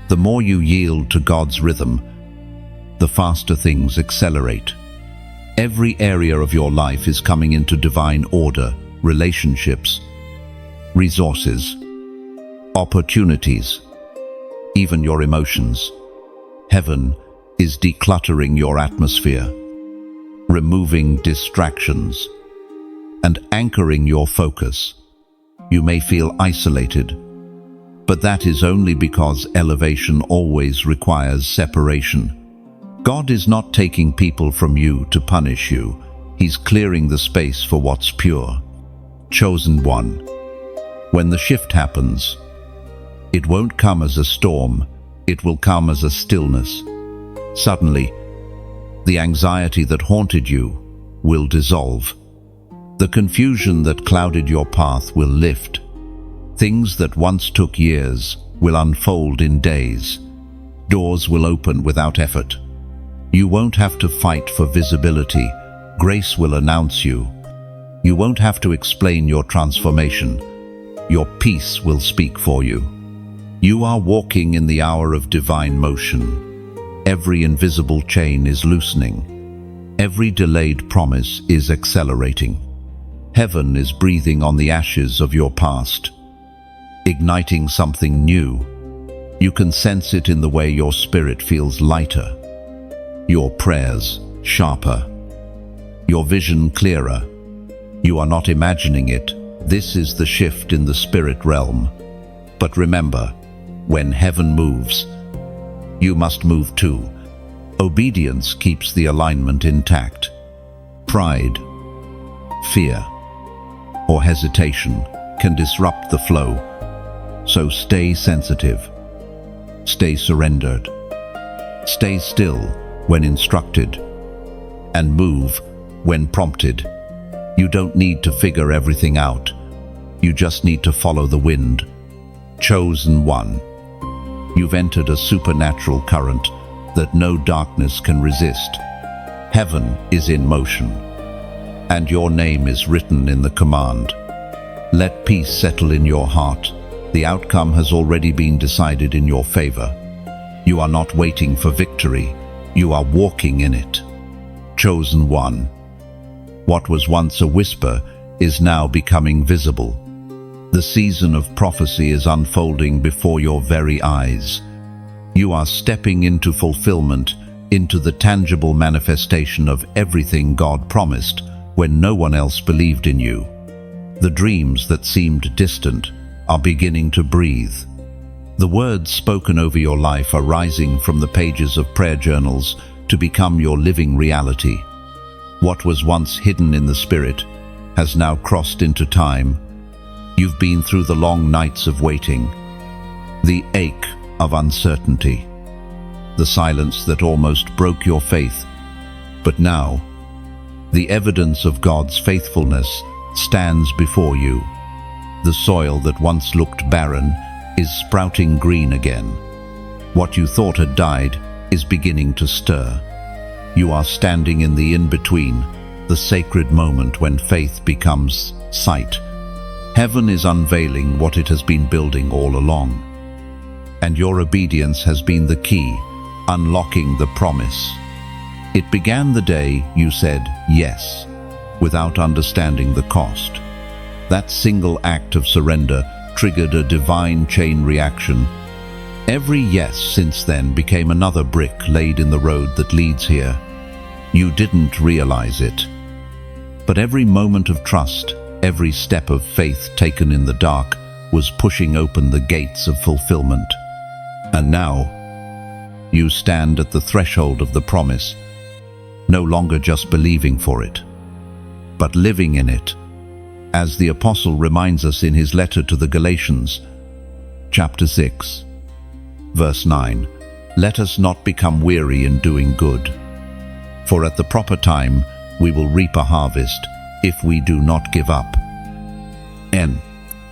The more you yield to God's rhythm, the faster things accelerate. Every area of your life is coming into divine order: relationships, resources, opportunities, even your emotions. Heaven is decluttering your atmosphere, removing distractions, and anchoring your focus. You may feel isolated, but that is only because elevation always requires separation. God is not taking people from you to punish you. He's clearing the space for what's pure. Chosen one. When the shift happens, it won't come as a storm, it will come as a stillness. Suddenly, the anxiety that haunted you will dissolve. The confusion that clouded your path will lift. Things that once took years will unfold in days. Doors will open without effort. You won't have to fight for visibility. Grace will announce you. You won't have to explain your transformation. Your peace will speak for you. You are walking in the hour of divine motion. Every invisible chain is loosening. Every delayed promise is accelerating. Heaven is breathing on the ashes of your past, igniting something new. You can sense it in the way your spirit feels lighter, your prayers sharper, your vision clearer. You are not imagining it. This is the shift in the spirit realm. But remember, when heaven moves, you must move too. Obedience keeps the alignment intact. Pride, fear, or hesitation can disrupt the flow. So stay sensitive. Stay surrendered. Stay still when instructed. And move when prompted. You don't need to figure everything out. You just need to follow the wind. Chosen one. You've entered a supernatural current that no darkness can resist. Heaven is in motion, and your name is written in the command. Let peace settle in your heart. The outcome has already been decided in your favor. You are not waiting for victory. You are walking in it. Chosen one. What was once a whisper is now becoming visible. The season of prophecy is unfolding before your very eyes. You are stepping into fulfillment, into the tangible manifestation of everything God promised when no one else believed in you. The dreams that seemed distant are beginning to breathe. The words spoken over your life are rising from the pages of prayer journals to become your living reality. What was once hidden in the spirit has now crossed into time. You've been through the long nights of waiting, the ache of uncertainty, the silence that almost broke your faith. But now, the evidence of God's faithfulness stands before you. The soil that once looked barren is sprouting green again. What you thought had died is beginning to stir. You are standing in the in-between, the sacred moment when faith becomes sight. Heaven is unveiling what it has been building all along. And your obedience has been the key, unlocking the promise. It began the day you said yes, without understanding the cost. That single act of surrender triggered a divine chain reaction. Every yes since then became another brick laid in the road that leads here. You didn't realize it. But every moment of trust, every step of faith taken in the dark, was pushing open the gates of fulfillment. And now, you stand at the threshold of the promise, no longer just believing for it, but living in it. As the Apostle reminds us in his letter to the Galatians, chapter 6, verse 9, "Let us not become weary in doing good, for at the proper time we will reap a harvest if we do not give up."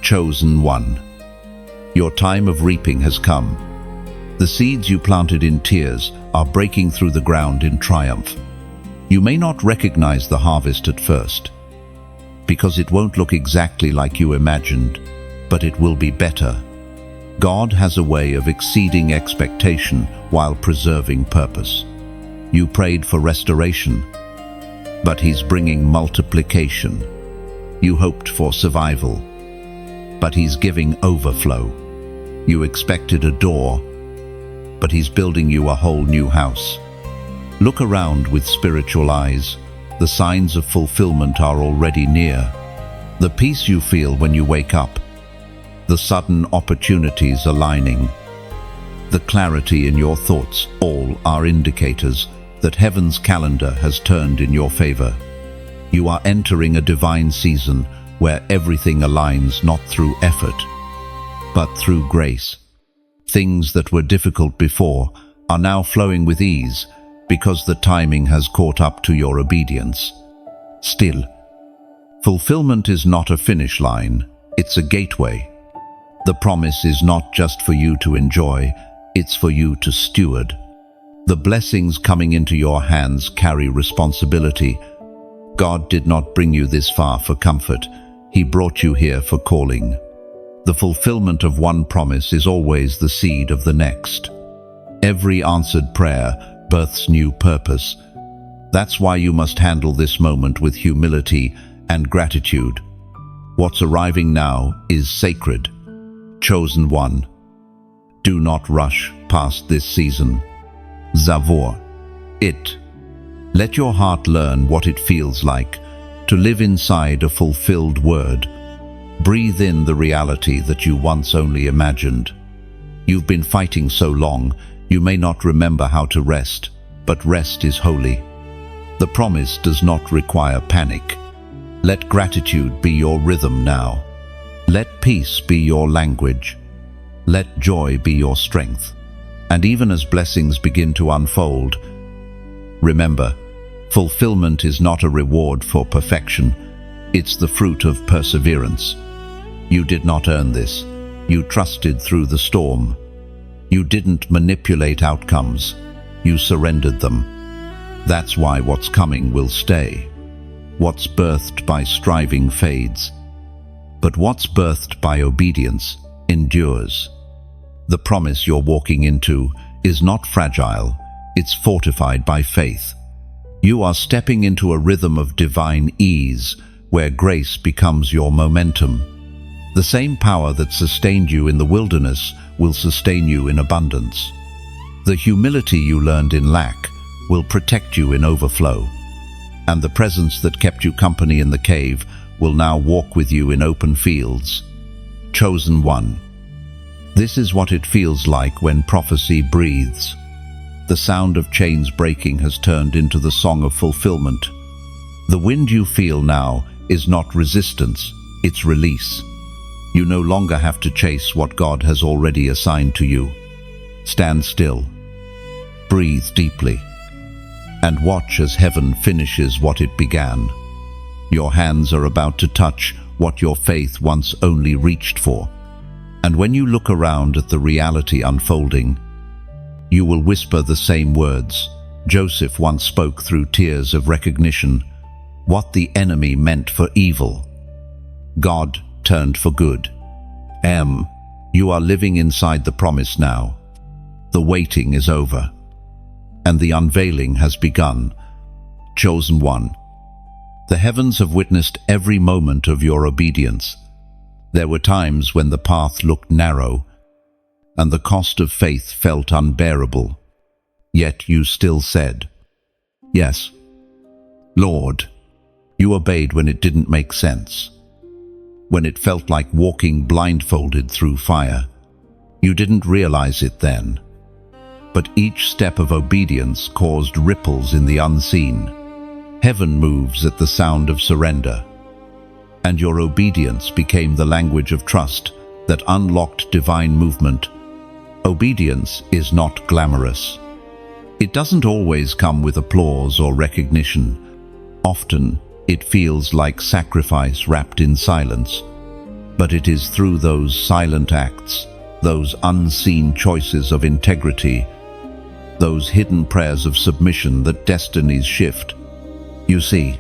Chosen one. Your time of reaping has come. The seeds you planted in tears are breaking through the ground in triumph. You may not recognize the harvest at first, because it won't look exactly like you imagined, but it will be better. God has a way of exceeding expectation while preserving purpose. You prayed for restoration, but He's bringing multiplication. You hoped for survival, but He's giving overflow. You expected a door, but He's building you a whole new house. Look around with spiritual eyes. The signs of fulfillment are already near. The peace you feel when you wake up, the sudden opportunities aligning, the clarity in your thoughts, all are indicators that heaven's calendar has turned in your favor. You are entering a divine season where everything aligns not through effort, but through grace. Things that were difficult before are now flowing with ease because the timing has caught up to your obedience. Still, fulfillment is not a finish line, it's a gateway. The promise is not just for you to enjoy, it's for you to steward. The blessings coming into your hands carry responsibility. God did not bring you this far for comfort, He brought you here for calling. The fulfillment of one promise is always the seed of the next. Every answered prayer births new purpose. That's why you must handle this moment with humility and gratitude. What's arriving now is sacred. Chosen one. Do not rush past this season. Zavor it. Let your heart learn what it feels like to live inside a fulfilled word. Breathe in the reality that you once only imagined. You've been fighting so long, you may not remember how to rest, but rest is holy. The promise does not require panic. Let gratitude be your rhythm now. Let peace be your language. Let joy be your strength. And even as blessings begin to unfold, remember, fulfillment is not a reward for perfection. It's the fruit of perseverance. You did not earn this. You trusted through the storm. You didn't manipulate outcomes. You surrendered them. That's why what's coming will stay. What's birthed by striving fades. But what's birthed by obedience endures. The promise you're walking into is not fragile, it's fortified by faith. You are stepping into a rhythm of divine ease, where grace becomes your momentum. The same power that sustained you in the wilderness will sustain you in abundance. The humility you learned in lack will protect you in overflow. And the presence that kept you company in the cave will now walk with you in open fields. Chosen one. This is what it feels like when prophecy breathes. The sound of chains breaking has turned into the song of fulfillment. The wind you feel now is not resistance, it's release. You no longer have to chase what God has already assigned to you. Stand still. Breathe deeply. And watch as heaven finishes what it began. Your hands are about to touch what your faith once only reached for. And when you look around at the reality unfolding, you will whisper the same words Joseph once spoke through tears of recognition. What the enemy meant for evil, God turned for good. You are living inside the promise now. The waiting is over, and the unveiling has begun. Chosen one, the heavens have witnessed every moment of your obedience. There were times when the path looked narrow, and the cost of faith felt unbearable. Yet you still said, "Yes, Lord." You obeyed when it didn't make sense, when it felt like walking blindfolded through fire. You didn't realize it then, but each step of obedience caused ripples in the unseen. Heaven moves at the sound of surrender, and your obedience became the language of trust that unlocked divine movement. Obedience is not glamorous. It doesn't always come with applause or recognition. Often, it feels like sacrifice wrapped in silence. But it is through those silent acts, those unseen choices of integrity, those hidden prayers of submission that destinies shift. You see,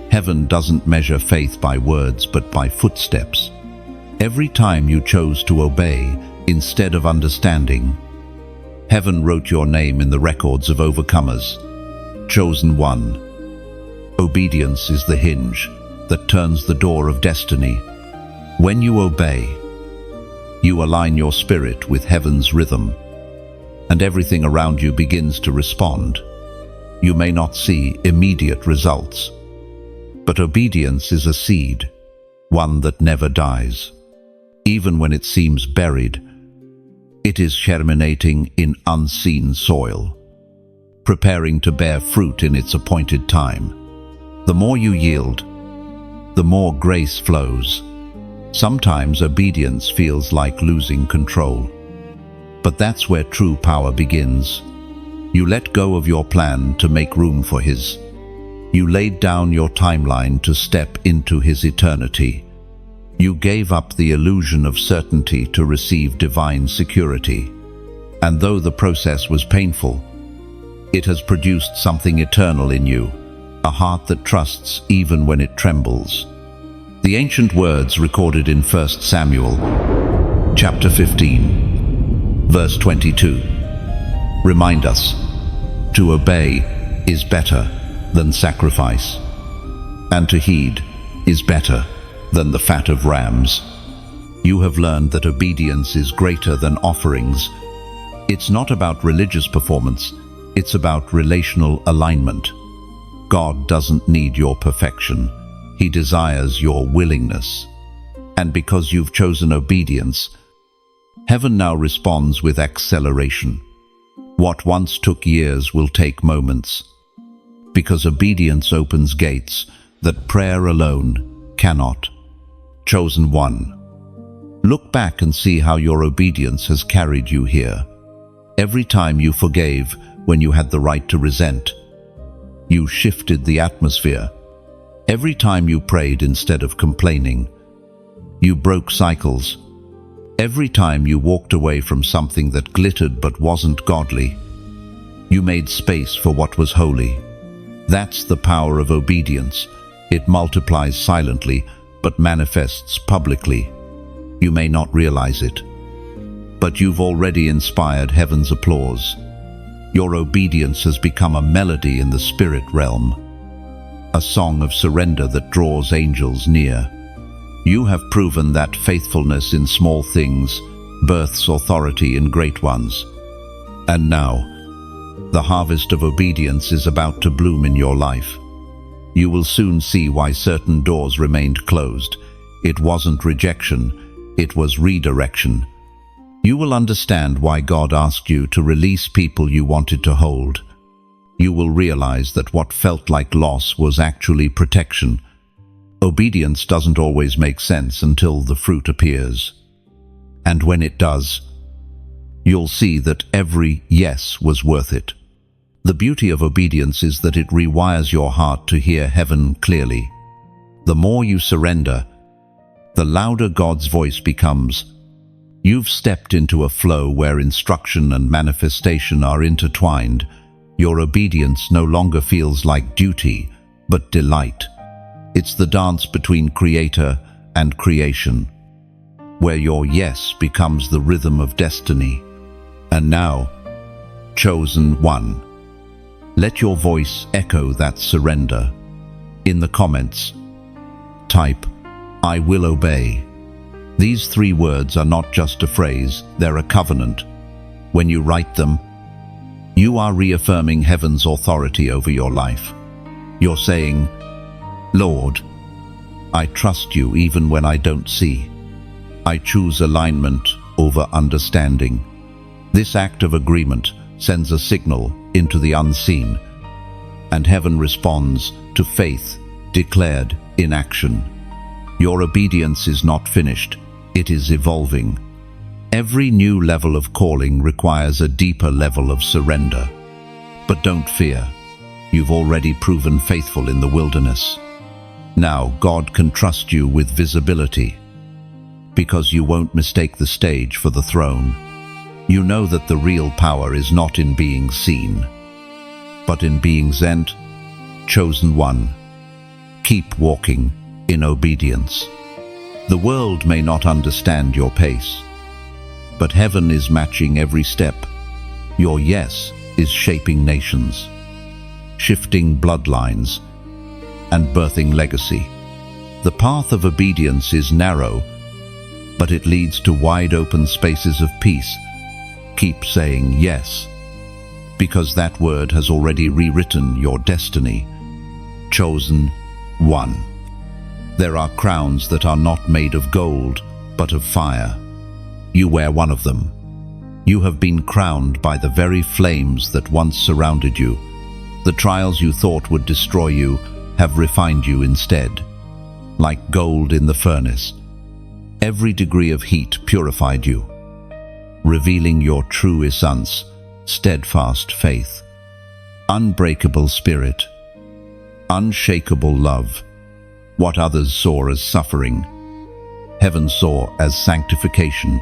heaven doesn't measure faith by words but by footsteps. Every time you chose to obey instead of understanding, heaven wrote your name in the records of overcomers. Chosen one. Obedience is the hinge that turns the door of destiny. When you obey, you align your spirit with heaven's rhythm, and everything around you begins to respond. You may not see immediate results, but obedience is a seed, one that never dies. Even when it seems buried, it is germinating in unseen soil, preparing to bear fruit in its appointed time. The more you yield, the more grace flows. Sometimes obedience feels like losing control, but that's where true power begins. You let go of your plan to make room for His. You laid down your timeline to step into His eternity. You gave up the illusion of certainty to receive divine security. And though the process was painful, it has produced something eternal in you, a heart that trusts even when it trembles. The ancient words recorded in 1 Samuel, chapter 15, verse 22, remind us, to obey is better than sacrifice, and to heed is better than the fat of rams. You have learned that obedience is greater than offerings. It's not about religious performance, it's about relational alignment. God doesn't need your perfection. He desires your willingness. And because you've chosen obedience, heaven now responds with acceleration. What once took years will take moments, because obedience opens gates that prayer alone cannot. Chosen one. Look back and see how your obedience has carried you here. Every time you forgave when you had the right to resent, you shifted the atmosphere. Every time you prayed instead of complaining, you broke cycles. Every time you walked away from something that glittered but wasn't godly, you made space for what was holy. That's the power of obedience. It multiplies silently but manifests publicly. You may not realize it, but you've already inspired heaven's applause. Your obedience has become a melody in the spirit realm, a song of surrender that draws angels near. You have proven that faithfulness in small things births authority in great ones. And now, the harvest of obedience is about to bloom in your life. You will soon see why certain doors remained closed. It wasn't rejection, it was redirection. You will understand why God asked you to release people you wanted to hold. You will realize that what felt like loss was actually protection. Obedience doesn't always make sense until the fruit appears. And when it does, you'll see that every yes was worth it. The beauty of obedience is that it rewires your heart to hear heaven clearly. The more you surrender, the louder God's voice becomes. You've stepped into a flow where instruction and manifestation are intertwined. Your obedience no longer feels like duty, but delight. It's the dance between creator and creation, where your yes becomes the rhythm of destiny. And now, chosen one, let your voice echo that surrender. In the comments, type, "I will obey." These 3 words are not just a phrase, they're a covenant. When you write them, you are reaffirming heaven's authority over your life. You're saying, "Lord, I trust you even when I don't see. I choose alignment over understanding." This act of agreement sends a signal into the unseen, and heaven responds to faith declared in action. Your obedience is not finished, it is evolving. Every new level of calling requires a deeper level of surrender. But don't fear, you've already proven faithful in the wilderness. Now God can trust you with visibility, because you won't mistake the stage for the throne. You know that the real power is not in being seen, but in being sent. Chosen one, keep walking in obedience. The world may not understand your pace, but heaven is matching every step. Your yes is shaping nations, shifting bloodlines, and birthing legacy. The path of obedience is narrow, but it leads to wide open spaces of peace. Keep saying yes, because that word has already rewritten your destiny. Chosen one. There are crowns that are not made of gold, but of fire. You wear one of them. You have been crowned by the very flames that once surrounded you. The trials you thought would destroy you have refined you instead. Like gold in the furnace, every degree of heat purified you, revealing your true essence, steadfast faith, unbreakable spirit, unshakable love. What others saw as suffering, heaven saw as sanctification.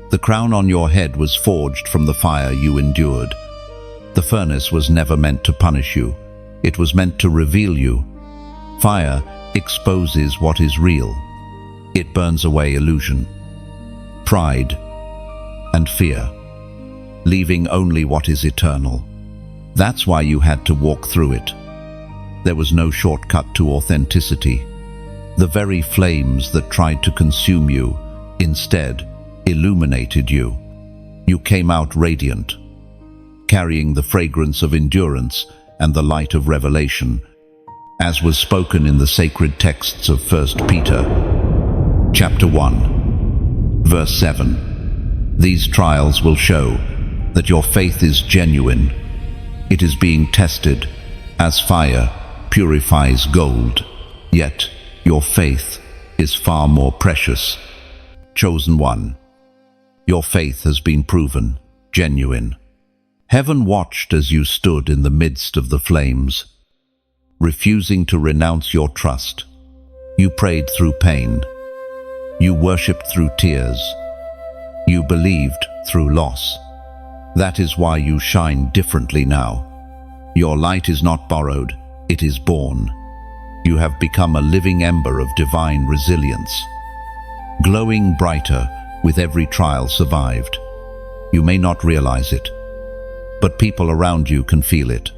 The crown on your head was forged from the fire you endured. The furnace was never meant to punish you. It was meant to reveal you. Fire exposes what is real. It burns away illusion, pride, and fear, leaving only what is eternal. That's why you had to walk through it. There was no shortcut to authenticity. The very flames that tried to consume you instead illuminated you. You came out radiant, carrying the fragrance of endurance and the light of revelation, as was spoken in the sacred texts of 1 Peter, chapter 1, verse 7. These trials will show that your faith is genuine. It is being tested as fire purifies gold, yet your faith is far more precious. Chosen one, your faith has been proven genuine. Heaven watched as you stood in the midst of the flames, refusing to renounce your trust. You prayed through pain. You worshipped through tears. You believed through loss. That is why you shine differently now. Your light is not borrowed, it is born. You have become a living ember of divine resilience, glowing brighter with every trial survived. You may not realize it, but people around you can feel it.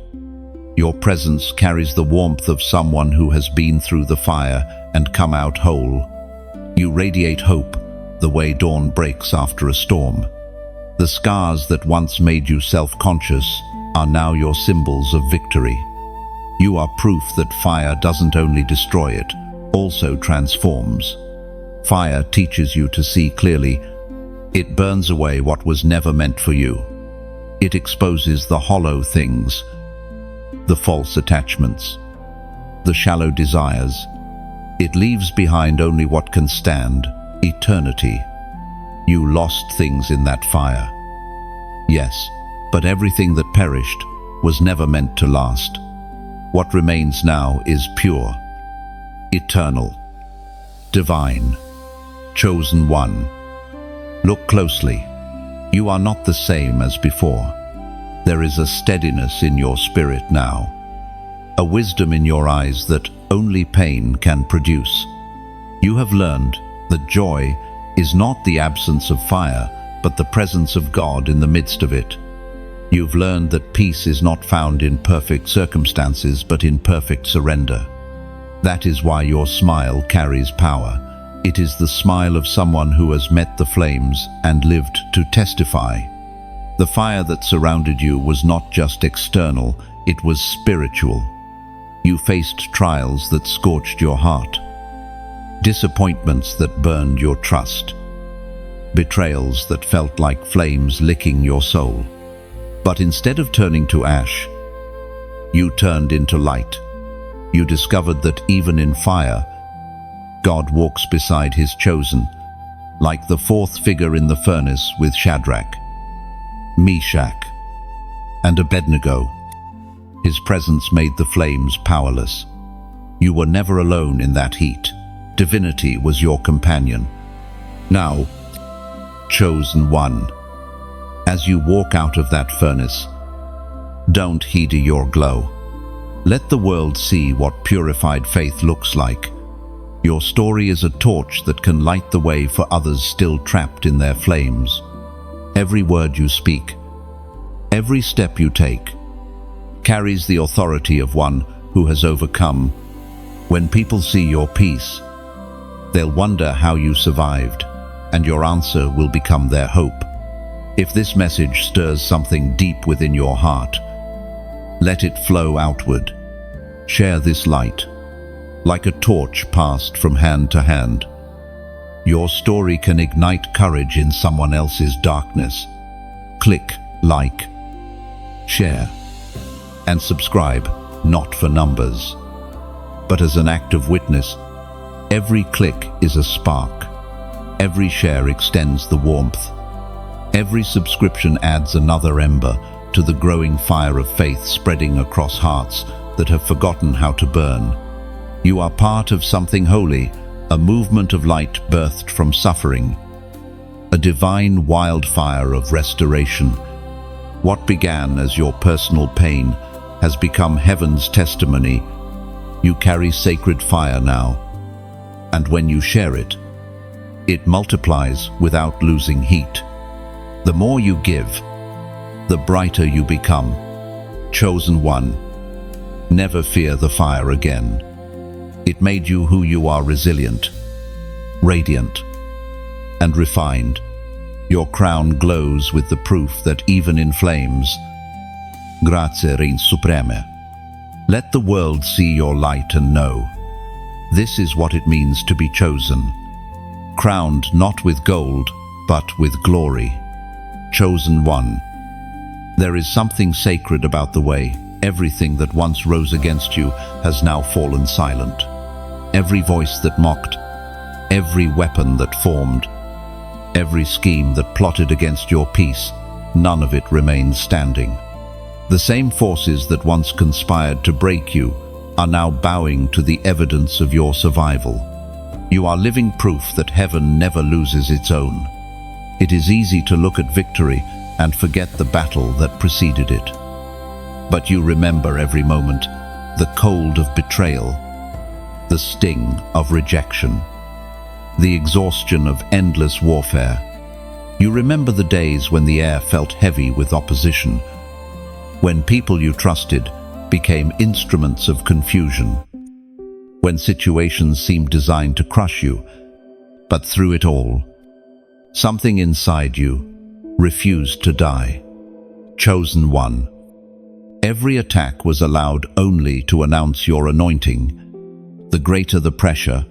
Your presence carries the warmth of someone who has been through the fire and come out whole. You radiate hope the way dawn breaks after a storm. The scars that once made you self-conscious are now your symbols of victory. You are proof that fire doesn't only destroy it, also transforms. Fire teaches you to see clearly. It burns away what was never meant for you. It exposes the hollow things, the false attachments, the shallow desires. It leaves behind only what can stand, eternity. You lost things in that fire. Yes, but everything that perished was never meant to last. What remains now is pure, eternal, divine, chosen one. Look closely. You are not the same as before. There is a steadiness in your spirit now, a wisdom in your eyes that only pain can produce. You have learned that joy is not the absence of fire, but the presence of God in the midst of it. You've learned that peace is not found in perfect circumstances, but in perfect surrender. That is why your smile carries power. It is the smile of someone who has met the flames and lived to testify. The fire that surrounded you was not just external, it was spiritual. You faced trials that scorched your heart, disappointments that burned your trust, betrayals that felt like flames licking your soul. But instead of turning to ash, you turned into light. You discovered that even in fire, God walks beside his chosen, like the fourth figure in the furnace with Shadrach, Meshach, and Abednego. His presence made the flames powerless. You were never alone in that heat. Divinity was your companion. Now, chosen one, as you walk out of that furnace, don't heed your glow. Let the world see what purified faith looks like. Your story is a torch that can light the way for others still trapped in their flames. Every word you speak, every step you take, carries the authority of one who has overcome. When people see your peace, they'll wonder how you survived, and your answer will become their hope. If this message stirs something deep within your heart, let it flow outward. Share this light, like a torch passed from hand to hand. Your story can ignite courage in someone else's darkness. Click like, share, and subscribe, not for numbers, but as an act of witness. Every click is a spark. Every share extends the warmth. Every subscription adds another ember to the growing fire of faith spreading across hearts that have forgotten how to burn. You are part of something holy, a movement of light birthed from suffering, a divine wildfire of restoration. What began as your personal pain has become heaven's testimony. You carry sacred fire now, and when you share it, it multiplies without losing heat. The more you give, the brighter you become. Chosen one, never fear the fire again. It made you who you are: resilient, radiant, and refined. Your crown glows with the proof that even in flames, grazie Reign Supreme. Let the world see your light and know, this is what it means to be chosen. Crowned not with gold, but with glory. Chosen one. There is something sacred about the way everything that once rose against you has now fallen silent. Every voice that mocked, every weapon that formed, every scheme that plotted against your peace, none of it remains standing. The same forces that once conspired to break you are now bowing to the evidence of your survival. You are living proof that heaven never loses its own. It is easy to look at victory and forget the battle that preceded it. But you remember every moment, the cold of betrayal, the sting of rejection, the exhaustion of endless warfare. You remember the days when the air felt heavy with opposition, when people you trusted became instruments of confusion, when situations seemed designed to crush you. But through it all, something inside you refused to die. Chosen one. Every attack was allowed only to announce your anointing. The greater the pressure,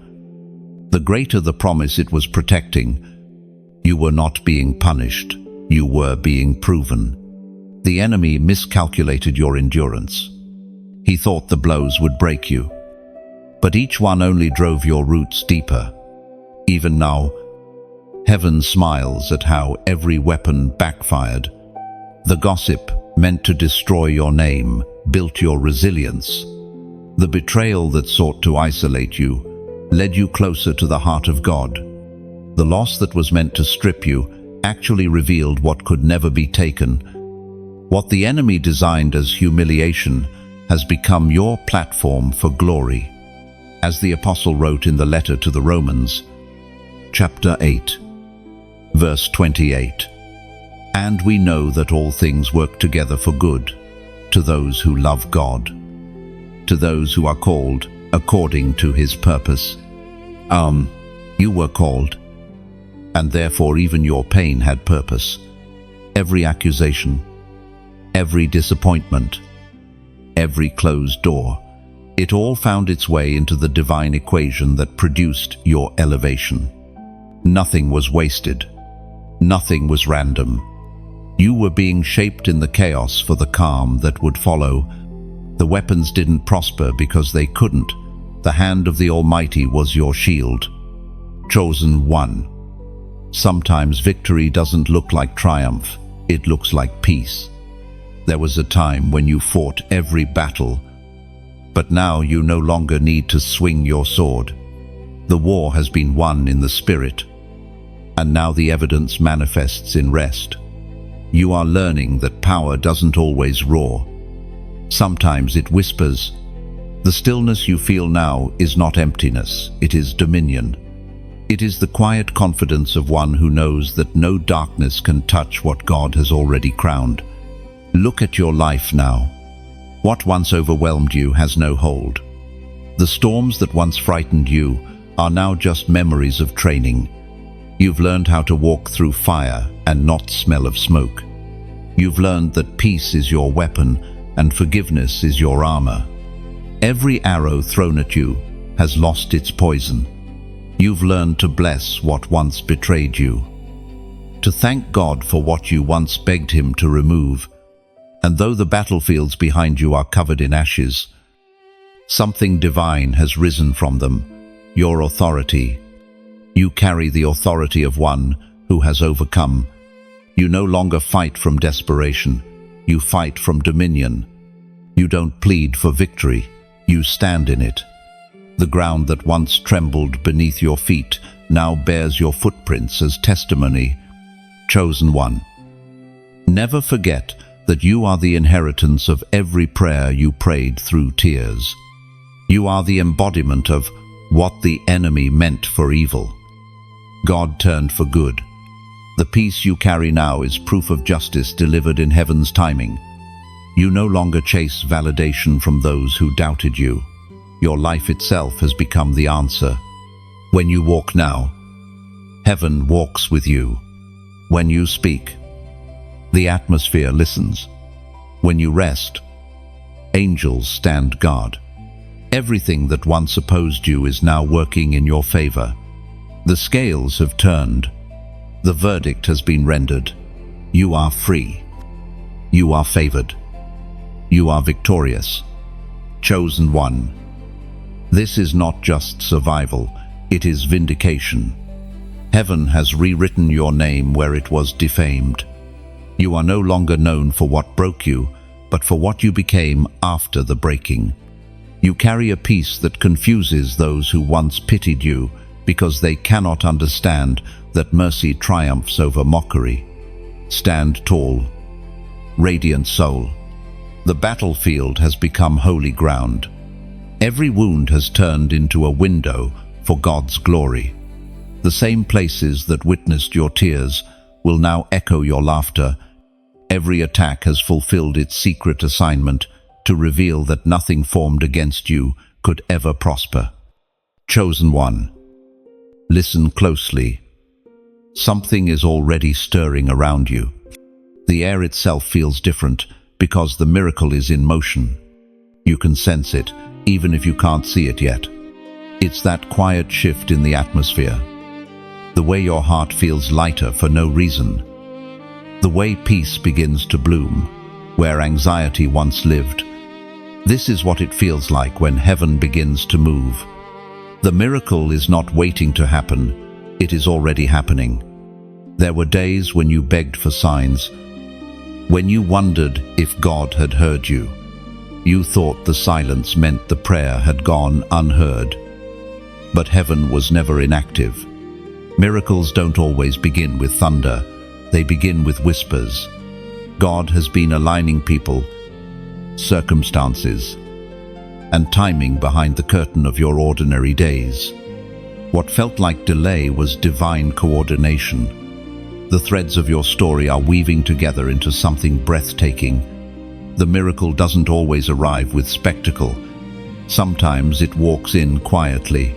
the greater the promise it was protecting. You were not being punished, you were being proven. The enemy miscalculated your endurance. He thought the blows would break you, but each one only drove your roots deeper. Even now, heaven smiles at how every weapon backfired. The gossip meant to destroy your name built your resilience. The betrayal that sought to isolate you led you closer to the heart of God. The loss that was meant to strip you actually revealed what could never be taken. What the enemy designed as humiliation has become your platform for glory. As the apostle wrote in the letter to the Romans, chapter 8, verse 28, "And we know that all things work together for good, to those who love God, to those who are called according to his purpose." You were called, and therefore even your pain had purpose. Every accusation, every disappointment, every closed door, it all found its way into the divine equation that produced your elevation. Nothing was wasted. Nothing was random. You were being shaped in the chaos for the calm that would follow. The weapons didn't prosper because they couldn't. The hand of the Almighty was your shield. Chosen one. Sometimes victory doesn't look like triumph. It looks like peace. There was a time when you fought every battle, but now you no longer need to swing your sword. The war has been won in the spirit, and now the evidence manifests in rest. You are learning that power doesn't always roar. Sometimes it whispers. The stillness you feel now is not emptiness, it is dominion. It is the quiet confidence of one who knows that no darkness can touch what God has already crowned. Look at your life now. What once overwhelmed you has no hold. The storms that once frightened you are now just memories of training. You've learned how to walk through fire and not smell of smoke. You've learned that peace is your weapon and forgiveness is your armor. Every arrow thrown at you has lost its poison. You've learned to bless what once betrayed you, to thank God for what you once begged him to remove. And though the battlefields behind you are covered in ashes, something divine has risen from them, your authority. You carry the authority of one who has overcome. You no longer fight from desperation, you fight from dominion. You don't plead for victory, you stand in it. The ground that once trembled beneath your feet now bears your footprints as testimony. Chosen one. Never forget that you are the inheritance of every prayer you prayed through tears. You are the embodiment of what the enemy meant for evil. God turned for good. The peace you carry now is proof of justice delivered in heaven's timing. You no longer chase validation from those who doubted you. Your life itself has become the answer. When you walk now, heaven walks with you. When you speak, the atmosphere listens. When you rest, angels stand guard. Everything that once opposed you is now working in your favor. The scales have turned. The verdict has been rendered. You are free. You are favored. You are victorious. Chosen one. This is not just survival, it is vindication. Heaven has rewritten your name where it was defamed. You are no longer known for what broke you, but for what you became after the breaking. You carry a peace that confuses those who once pitied you because they cannot understand that mercy triumphs over mockery. Stand tall, radiant soul. The battlefield has become holy ground. Every wound has turned into a window for God's glory. The same places that witnessed your tears will now echo your laughter. Every attack has fulfilled its secret assignment to reveal that nothing formed against you could ever prosper. Chosen one. Listen closely. Something is already stirring around you. The air itself feels different because the miracle is in motion. You can sense it, even if you can't see it yet. It's that quiet shift in the atmosphere. The way your heart feels lighter for no reason. The way peace begins to bloom, where anxiety once lived. This is what it feels like when heaven begins to move. The miracle is not waiting to happen, it is already happening. There were days when you begged for signs, when you wondered if God had heard you. You thought the silence meant the prayer had gone unheard. But heaven was never inactive. Miracles don't always begin with thunder. they begin with whispers. God has been aligning people, circumstances, and timing behind the curtain of your ordinary days. What felt like delay was divine coordination. The threads of your story are weaving together into something breathtaking. The miracle doesn't always arrive with spectacle. Sometimes it walks in quietly,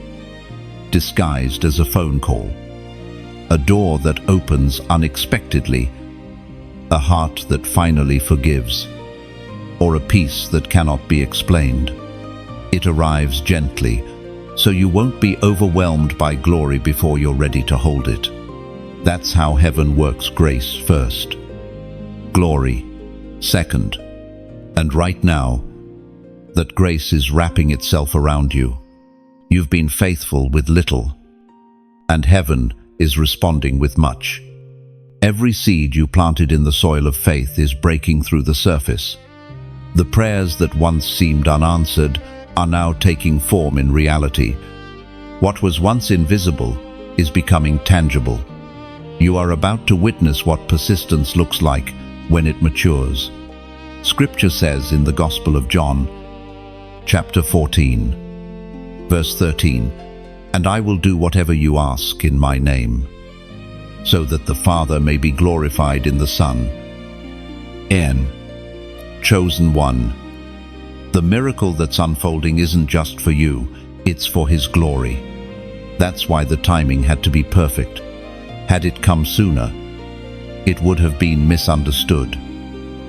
disguised as a phone call. A door that opens unexpectedly, a heart that finally forgives, or a peace that cannot be explained. It arrives gently, so you won't be overwhelmed by glory before you're ready to hold it. That's how heaven works: grace first, glory second. And right now, that grace is wrapping itself around you. You've been faithful with little, and heaven is responding with much. Every seed you planted in the soil of faith is breaking through the surface. The prayers that once seemed unanswered are now taking form in reality. What was once invisible is becoming tangible. You are about to witness what persistence looks like when it matures. Scripture says in the Gospel of John, chapter 14, verse 13, "And I will do whatever you ask in my name, so that the Father may be glorified in the Son." Chosen one. The miracle that's unfolding isn't just for you, it's for His glory. That's why the timing had to be perfect. Had it come sooner, it would have been misunderstood.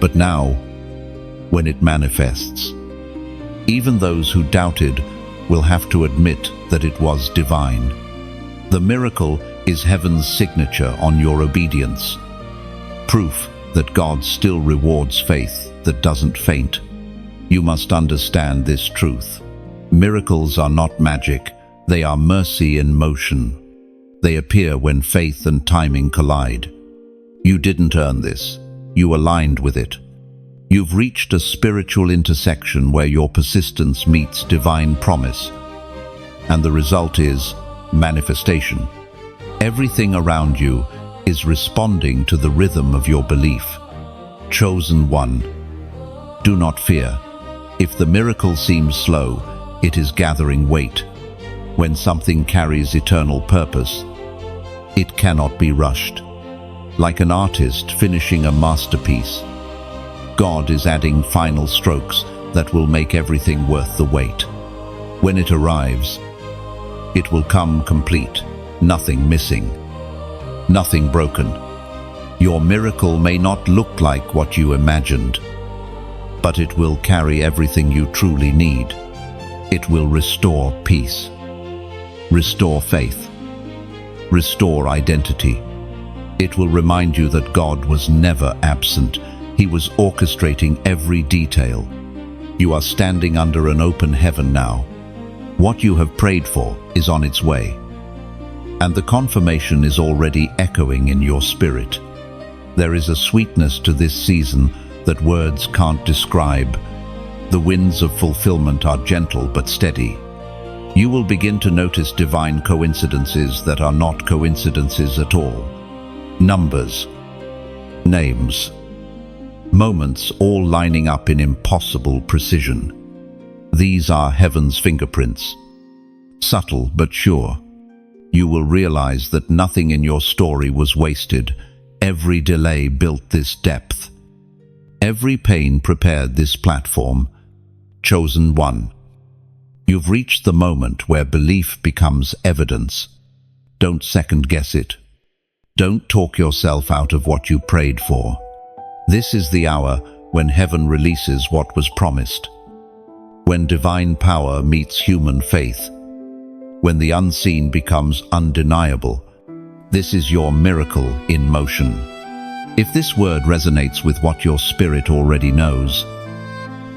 But now, when it manifests, even those who doubted will have to admit that it was divine. The miracle is heaven's signature on your obedience. Proof that God still rewards faith that doesn't faint. You must understand this truth. Miracles are not magic, they are mercy in motion. They appear when faith and timing collide. You didn't earn this, you aligned with it. You've reached a spiritual intersection where your persistence meets divine promise, and the result is manifestation. Everything around you is responding to the rhythm of your belief. Chosen one. Do not fear. If the miracle seems slow, it is gathering weight. When something carries eternal purpose, it cannot be rushed. Like an artist finishing a masterpiece, God is adding final strokes that will make everything worth the wait. When it arrives, it will come complete, nothing missing, nothing broken. Your miracle may not look like what you imagined, but it will carry everything you truly need. It will restore peace, restore faith, restore identity. It will remind you that God was never absent. He was orchestrating every detail. You are standing under an open heaven now. What you have prayed for is on its way, and the confirmation is already echoing in your spirit. There is a sweetness to this season that words can't describe. The winds of fulfillment are gentle but steady. You will begin to notice divine coincidences that are not coincidences at all. Numbers, names, moments all lining up in impossible precision. These are heaven's fingerprints. Subtle but sure. You will realize that nothing in your story was wasted. Every delay built this depth. Every pain prepared this platform. Chosen one. You've reached the moment where belief becomes evidence. Don't second-guess it. Don't talk yourself out of what you prayed for. This is the hour when heaven releases what was promised. When divine power meets human faith. When the unseen becomes undeniable. This is your miracle in motion. If this word resonates with what your spirit already knows,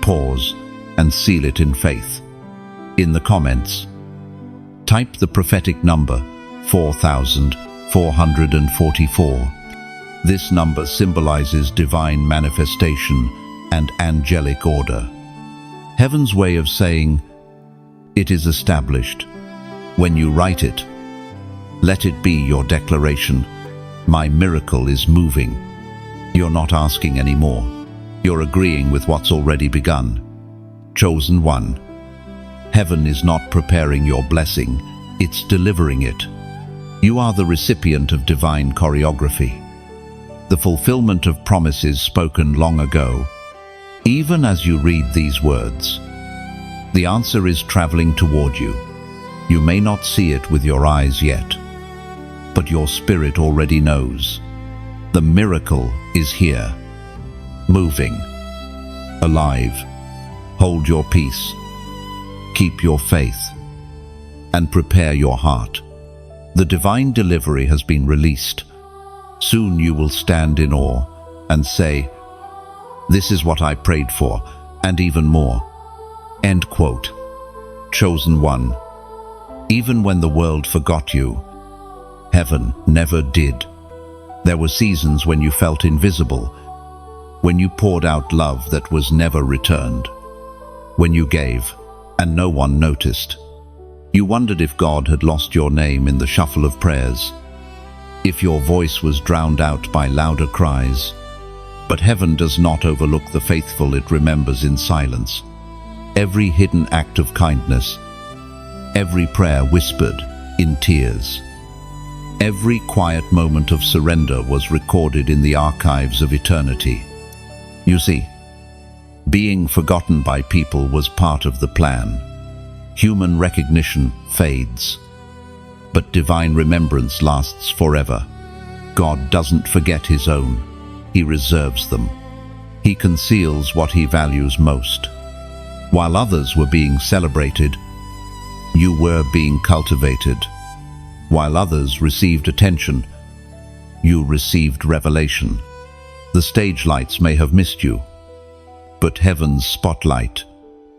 pause and seal it in faith. In the comments, type the prophetic number 4444. This number symbolizes divine manifestation and angelic order. Heaven's way of saying, it is established. When you write it, let it be your declaration. My miracle is moving. You're not asking anymore. You're agreeing with what's already begun. Chosen one. Heaven is not preparing your blessing, it's delivering it. You are the recipient of divine choreography, the fulfillment of promises spoken long ago. Even as you read these words, the answer is traveling toward you. You may not see it with your eyes yet, but your spirit already knows. The miracle is here, moving, alive. Hold your peace, keep your faith, and prepare your heart. The divine delivery has been released. Soon you will stand in awe and say, "This is what I prayed for, and even more." End quote. Chosen one. Even when the world forgot you, heaven never did. There were seasons when you felt invisible, when you poured out love that was never returned, when you gave and no one noticed. You wondered if God had lost your name in the shuffle of prayers, if your voice was drowned out by louder cries. But heaven does not overlook the faithful, it remembers in silence. Every hidden act of kindness, every prayer whispered in tears, every quiet moment of surrender was recorded in the archives of eternity. You see, being forgotten by people was part of the plan. Human recognition fades, but divine remembrance lasts forever. God doesn't forget his own, he reserves them. He conceals what he values most. While others were being celebrated, you were being cultivated. While others received attention, you received revelation. The stage lights may have missed you, but heaven's spotlight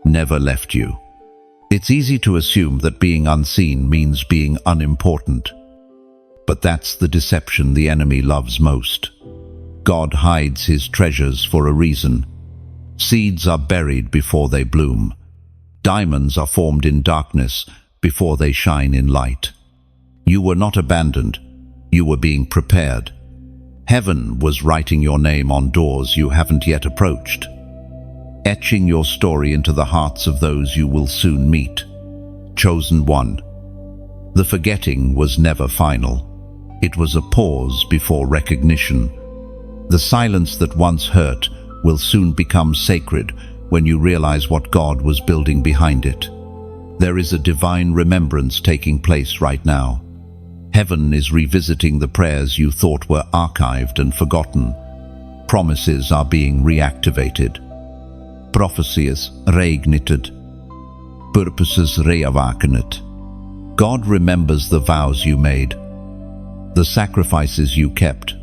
never left you. It's easy to assume that being unseen means being unimportant, but that's the deception the enemy loves most. God hides his treasures for a reason. Seeds are buried before they bloom. Diamonds are formed in darkness before they shine in light. You were not abandoned, you were being prepared. Heaven was writing your name on doors you haven't yet approached, etching your story into the hearts of those you will soon meet. Chosen one. The forgetting was never final. It was a pause before recognition. The silence that once hurt will soon become sacred when you realize what God was building behind it. There is a divine remembrance taking place right now. Heaven is revisiting the prayers you thought were archived and forgotten. Promises are being reactivated. Prophecies reignited. Purposes reawakened. God remembers the vows you made, the sacrifices you kept,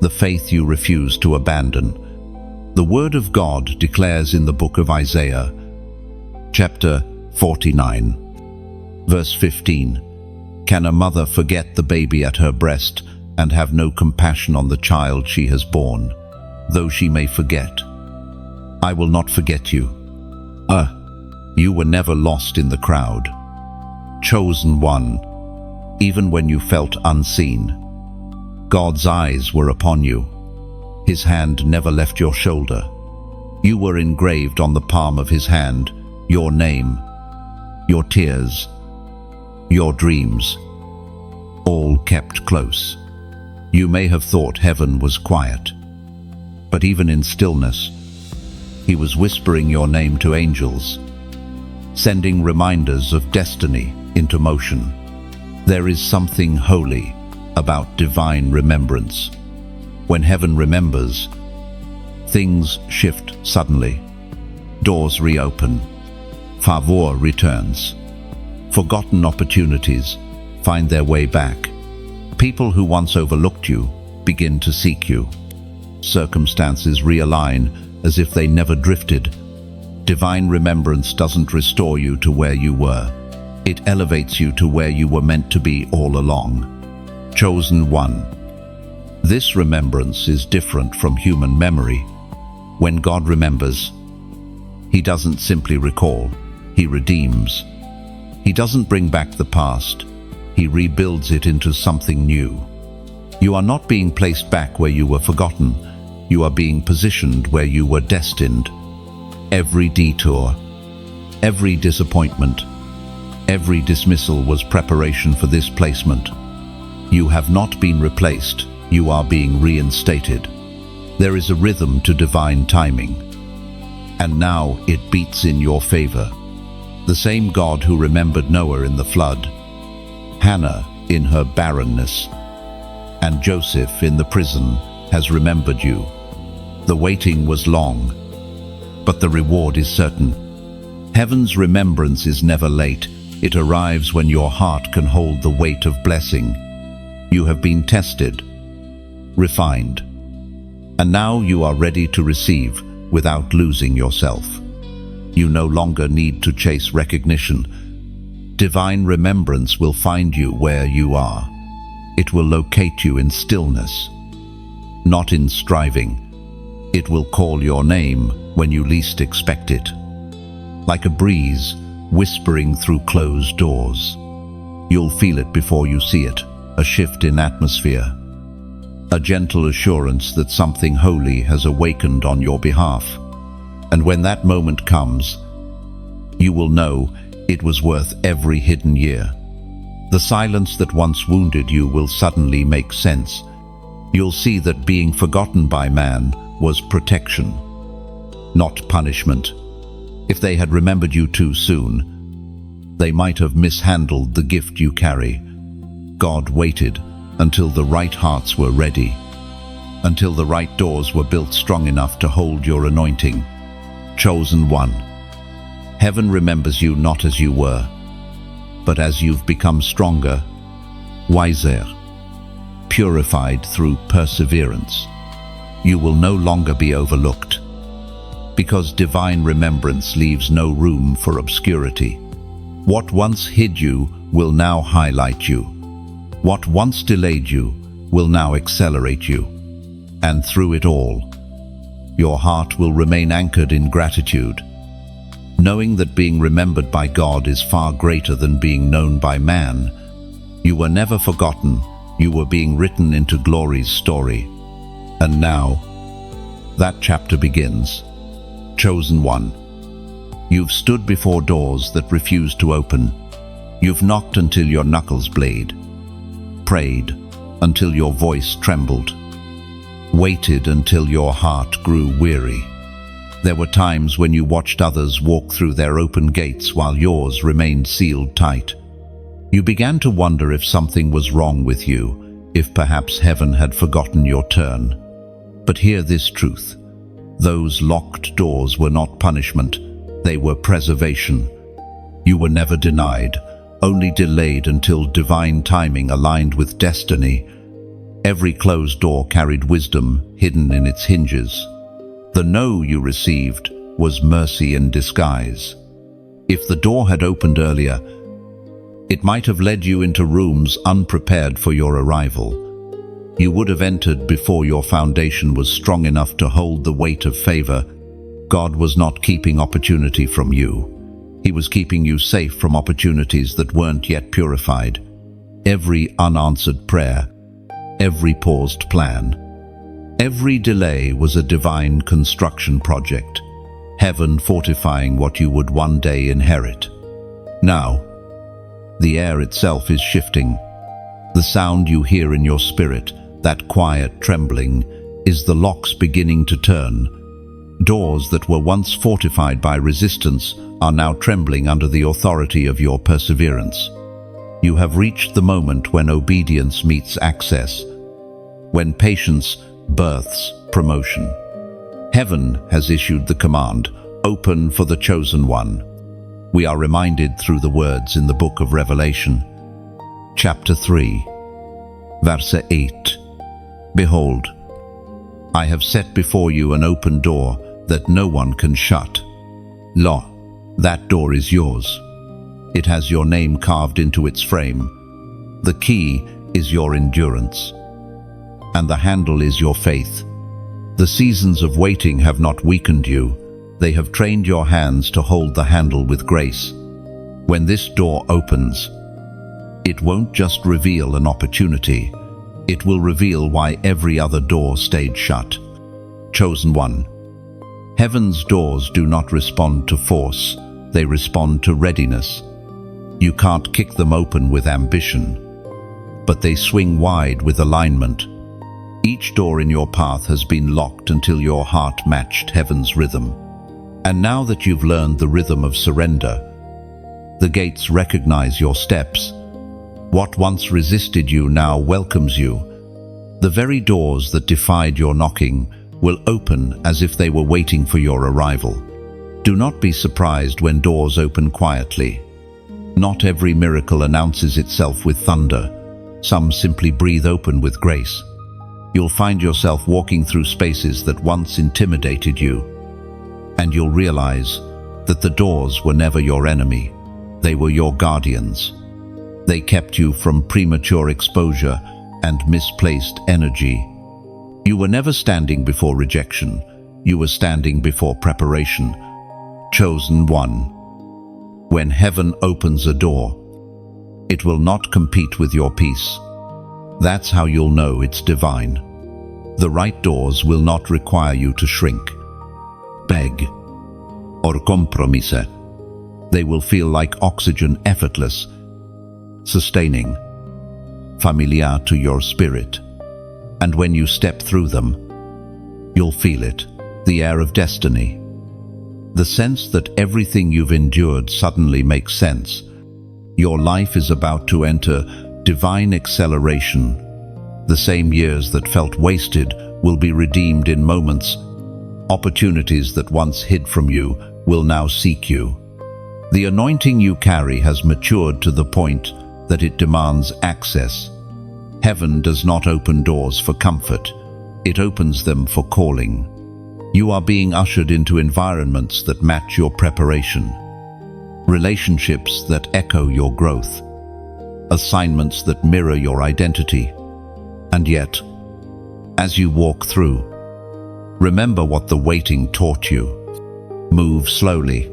the faith you refused to abandon. The Word of God declares in the book of Isaiah, chapter 49, verse 15, "Can a mother forget the baby at her breast and have no compassion on the child she has borne? Though she may forget, I will not forget you." You were never lost in the crowd. Chosen one, even when you felt unseen. God's eyes were upon you. His hand never left your shoulder. You were engraved on the palm of his hand, your name, your tears, your dreams, all kept close. You may have thought heaven was quiet, but even in stillness, he was whispering your name to angels, sending reminders of destiny into motion. There is something holy about divine remembrance. When heaven remembers, things shift suddenly. Doors reopen. Favor returns. Forgotten opportunities find their way back. People who once overlooked you begin to seek you. Circumstances realign as if they never drifted. Divine remembrance doesn't restore you to where you were. It elevates you to where you were meant to be all along. Chosen one. This remembrance is different from human memory. When God remembers, he doesn't simply recall, he redeems. He doesn't bring back the past, he rebuilds it into something new. You are not being placed back where you were forgotten. You are being positioned where you were destined. Every detour, every disappointment, every dismissal was preparation for this placement. You have not been replaced, you are being reinstated. There is a rhythm to divine timing, and now it beats in your favor. The same God who remembered Noah in the flood, Hannah in her barrenness, and Joseph in the prison has remembered you. The waiting was long, but the reward is certain. Heaven's remembrance is never late. It arrives when your heart can hold the weight of blessing. You have been tested, refined, and now you are ready to receive without losing yourself. You no longer need to chase recognition. Divine remembrance will find you where you are. It will locate you in stillness, not in striving. It will call your name when you least expect it. Like a breeze whispering through closed doors. You'll feel it before you see it, a shift in atmosphere, a gentle assurance that something holy has awakened on your behalf. And when that moment comes, you will know it was worth every hidden year. The silence that once wounded you will suddenly make sense. You'll see that being forgotten by man was protection, not punishment. If they had remembered you too soon, they might have mishandled the gift you carry. God waited until the right hearts were ready, until the right doors were built strong enough to hold your anointing. Chosen one. Heaven remembers you not as you were, but as you've become stronger, wiser, purified through perseverance. You will no longer be overlooked, because divine remembrance leaves no room for obscurity. What once hid you will now highlight you. What once delayed you will now accelerate you. And through it all, your heart will remain anchored in gratitude, knowing that being remembered by God is far greater than being known by man. You were never forgotten. You were being written into glory's story. And now, that chapter begins. Chosen one. You've stood before doors that refused to open. You've knocked until your knuckles bled, prayed until your voice trembled, waited until your heart grew weary. There were times when you watched others walk through their open gates while yours remained sealed tight. You began to wonder if something was wrong with you, if perhaps heaven had forgotten your turn. But hear this truth. Those locked doors were not punishment, they were preservation. You were never denied, only delayed until divine timing aligned with destiny. Every closed door carried wisdom hidden in its hinges. The no you received was mercy in disguise. If the door had opened earlier, it might have led you into rooms unprepared for your arrival. You would have entered before your foundation was strong enough to hold the weight of favor. God was not keeping opportunity from you. He was keeping you safe from opportunities that weren't yet purified. Every unanswered prayer, every paused plan, every delay was a divine construction project, heaven fortifying what you would one day inherit. Now, the air itself is shifting. The sound you hear in your spirit, that quiet trembling, is the locks beginning to turn. Doors that were once fortified by resistance are now trembling under the authority of your perseverance. You have reached the moment when obedience meets access, when patience births promotion. Heaven has issued the command, open for the chosen one. We are reminded through the words in the book of Revelation, chapter 3, verse 8. Behold, I have set before you an open door that no one can shut. Lo, that door is yours. It has your name carved into its frame. The key is your endurance, and the handle is your faith. The seasons of waiting have not weakened you. They have trained your hands to hold the handle with grace. When this door opens, it won't just reveal an opportunity. It will reveal why every other door stayed shut. Chosen one. Heaven's doors do not respond to force, they respond to readiness. You can't kick them open with ambition, but they swing wide with alignment. Each door in your path has been locked until your heart matched heaven's rhythm. And now that you've learned the rhythm of surrender, the gates recognize your steps. What once resisted you now welcomes you. The very doors that defied your knocking will open as if they were waiting for your arrival. Do not be surprised when doors open quietly. Not every miracle announces itself with thunder. Some simply breathe open with grace. You'll find yourself walking through spaces that once intimidated you, and you'll realize that the doors were never your enemy. They were your guardians. They kept you from premature exposure and misplaced energy. You were never standing before rejection. You were standing before preparation. Chosen one. When heaven opens a door, it will not compete with your peace. That's how you'll know it's divine. The right doors will not require you to shrink, beg, or compromise. They will feel like oxygen, effortless, sustaining, familiar to your spirit. And when you step through them, you'll feel it, the air of destiny. The sense that everything you've endured suddenly makes sense. Your life is about to enter divine acceleration. The same years that felt wasted will be redeemed in moments. Opportunities that once hid from you will now seek you. The anointing you carry has matured to the point that it demands access. Heaven does not open doors for comfort. It opens them for calling. You are being ushered into environments that match your preparation. Relationships that echo your growth. Assignments that mirror your identity. And yet, as you walk through, remember what the waiting taught you. Move slowly.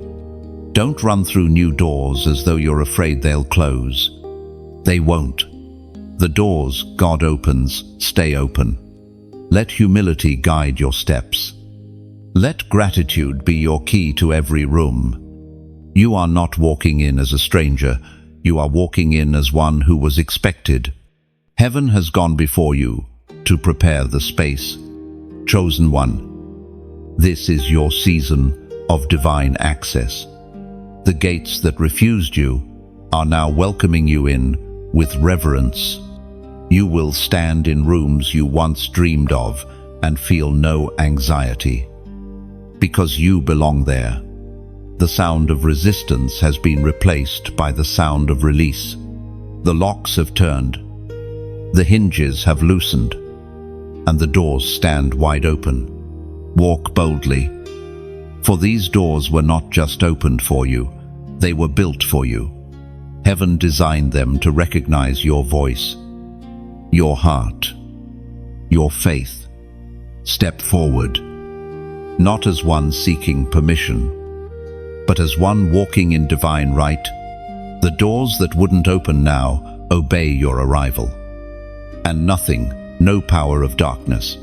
Don't run through new doors as though you're afraid they'll close. They won't. The doors God opens stay open. Let humility guide your steps. Let gratitude be your key to every room. You are not walking in as a stranger. You are walking in as one who was expected. Heaven has gone before you to prepare the space. Chosen one. This is your season of divine access. The gates that refused you are now welcoming you in with reverence. You will stand in rooms you once dreamed of and feel no anxiety, because you belong there. The sound of resistance has been replaced by the sound of release. The locks have turned, the hinges have loosened, and the doors stand wide open. Walk boldly, for these doors were not just opened for you, they were built for you. Heaven designed them to recognize your voice, your heart, your faith. Step forward, not as one seeking permission, but as one walking in divine right. The doors that wouldn't open now obey your arrival. And nothing, no power of darkness,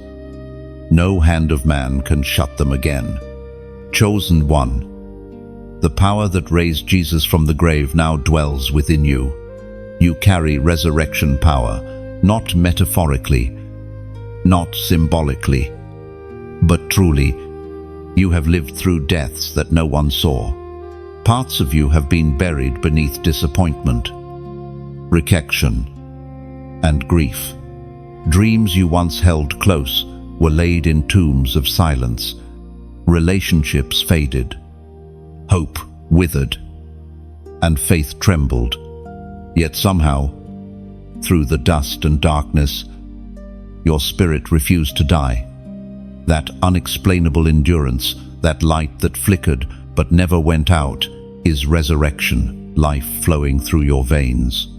no hand of man can shut them again. Chosen one. The power that raised Jesus from the grave now dwells within you. You carry resurrection power, not metaphorically, not symbolically, but truly. You have lived through deaths that no one saw. Parts of you have been buried beneath disappointment, rejection, and grief. Dreams you once held close were laid in tombs of silence. Relationships faded. Hope withered, and faith trembled. Yet somehow, through the dust and darkness, your spirit refused to die. That unexplainable endurance, that light that flickered but never went out, is resurrection, life flowing through your veins.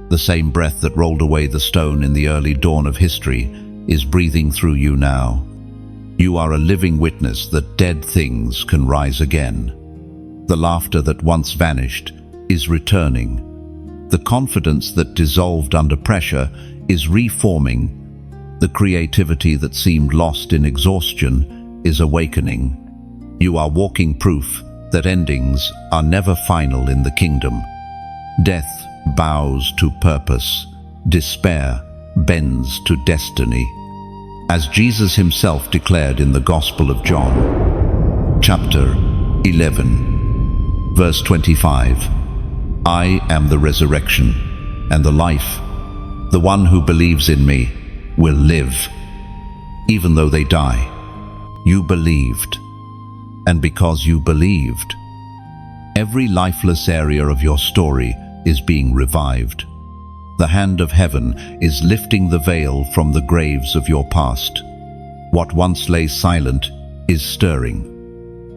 The same breath that rolled away the stone in the early dawn of history is breathing through you now. You are a living witness that dead things can rise again. The laughter that once vanished is returning. The confidence that dissolved under pressure is reforming. The creativity that seemed lost in exhaustion is awakening. You are walking proof that endings are never final in the kingdom. Death bows to purpose. Despair bends to destiny. As Jesus himself declared in the Gospel of John, chapter 11, verse 25, I am the resurrection and the life. The one who believes in me will live, even though they die. You believed, and because you believed, every lifeless area of your story is being revived. The hand of heaven is lifting the veil from the graves of your past. What once lay silent is stirring.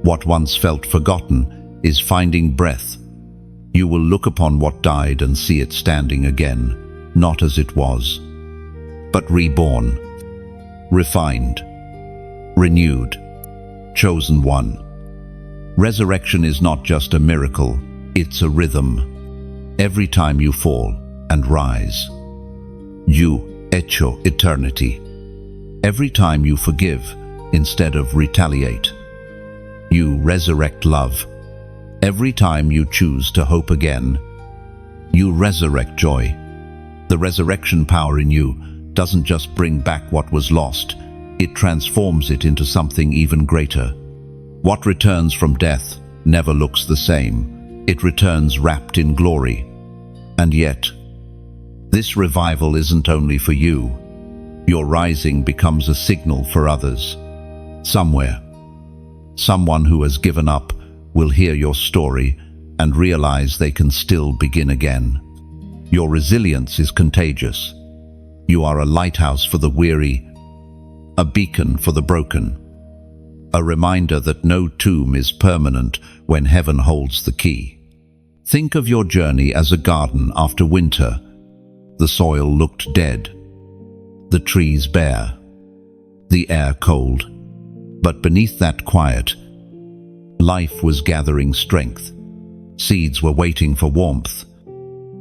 What once felt forgotten is finding breath. You will look upon what died and see it standing again, not as it was, but reborn, refined, renewed, chosen one. Resurrection is not just a miracle, it's a rhythm. Every time you fall and rise, you echo eternity. Every time you forgive instead of retaliate, you resurrect love. Every time you choose to hope again, you resurrect joy. The resurrection power in you doesn't just bring back what was lost, it transforms it into something even greater. What returns from death never looks the same. It returns wrapped in glory. And yet, this revival isn't only for you. Your rising becomes a signal for others. Somewhere, someone who has given up will hear your story and realize they can still begin again. Your resilience is contagious. You are a lighthouse for the weary, a beacon for the broken, a reminder that no tomb is permanent when heaven holds the key. Think of your journey as a garden after winter. The soil looked dead, the trees bare, the air cold. But beneath that quiet, life was gathering strength. Seeds were waiting for warmth.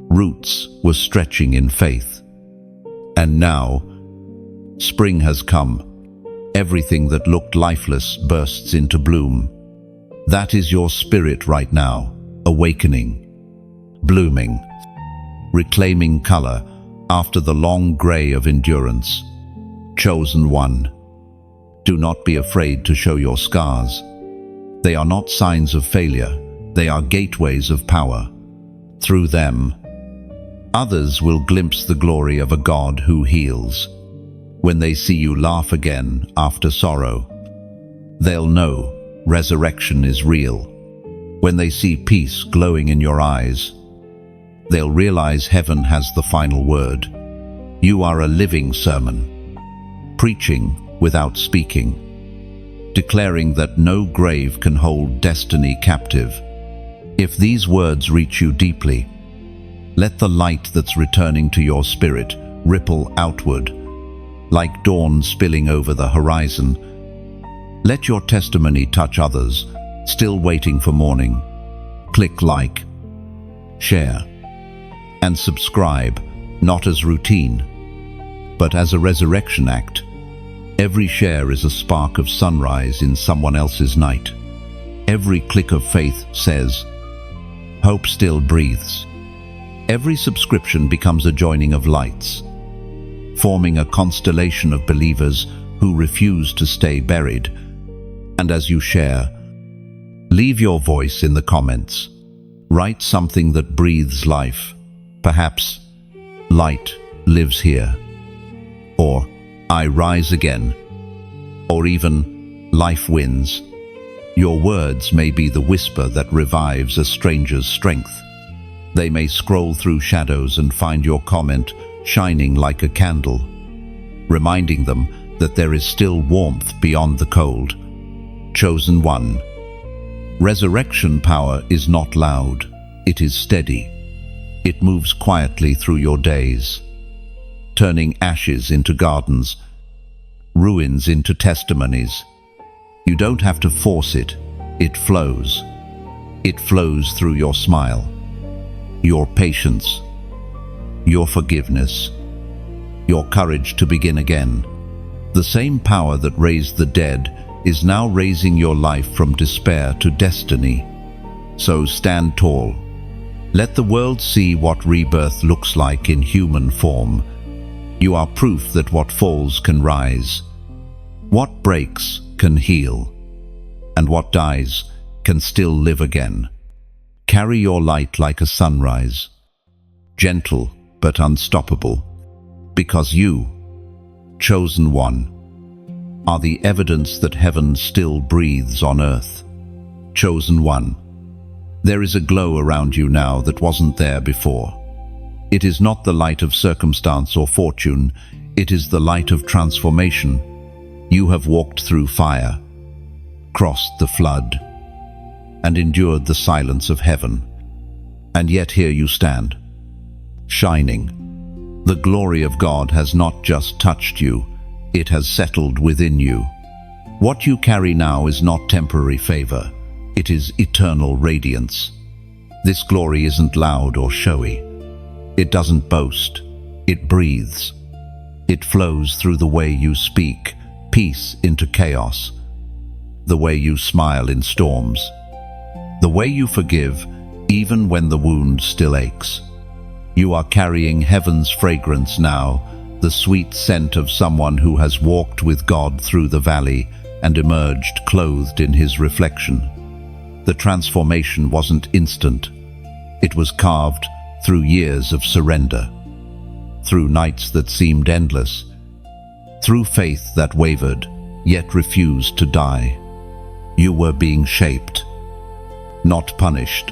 Roots were stretching in faith. And now, spring has come. Everything that looked lifeless bursts into bloom. That is your spirit right now, awakening, blooming, reclaiming color after the long gray of endurance. Chosen one, do not be afraid to show your scars. They are not signs of failure, they are gateways of power. Through them, others will glimpse the glory of a God who heals. When they see you laugh again after sorrow, they'll know resurrection is real. When they see peace glowing in your eyes, they'll realize heaven has the final word. You are a living sermon, preaching without speaking, declaring that no grave can hold destiny captive. If these words reach you deeply, let the light that's returning to your spirit ripple outward, like dawn spilling over the horizon. Let your testimony touch others, still waiting for morning. Click like, share, and subscribe, not as routine, but as a resurrection act. Every share is a spark of sunrise in someone else's night. Every click of faith says, hope still breathes. Every subscription becomes a joining of lights, forming a constellation of believers who refuse to stay buried. And as you share, leave your voice in the comments. Write something that breathes life. Perhaps, light lives here. Or, I rise again. Or even, life wins. Your words may be the whisper that revives a stranger's strength. They may scroll through shadows and find your comment shining like a candle, reminding them that there is still warmth beyond the cold. Chosen one. Resurrection power is not loud, it is steady. It moves quietly through your days, turning ashes into gardens, ruins into testimonies. You don't have to force it, it flows. It flows through your smile, your patience, your forgiveness, your courage to begin again. The same power that raised the dead is now raising your life from despair to destiny. So stand tall. Let the world see what rebirth looks like in human form. You are proof that what falls can rise, what breaks can heal, and what dies can still live again. Carry your light like a sunrise, gentle but unstoppable, because you, chosen one, are the evidence that heaven still breathes on earth. Chosen one, there is a glow around you now that wasn't there before. It is not the light of circumstance or fortune, it is the light of transformation. You have walked through fire, crossed the flood, and endured the silence of heaven. And yet here you stand, shining. The glory of God has not just touched you, it has settled within you. What you carry now is not temporary favor, it is eternal radiance. This glory isn't loud or showy. It doesn't boast, it breathes. It flows through the way you speak peace into chaos, the way you smile in storms, the way you forgive even when the wound still aches. You are carrying heaven's fragrance now, the sweet scent of someone who has walked with God through the valley and emerged clothed in his reflection. The transformation wasn't instant. It was carved through years of surrender, through nights that seemed endless, through faith that wavered yet refused to die. You were being shaped, not punished.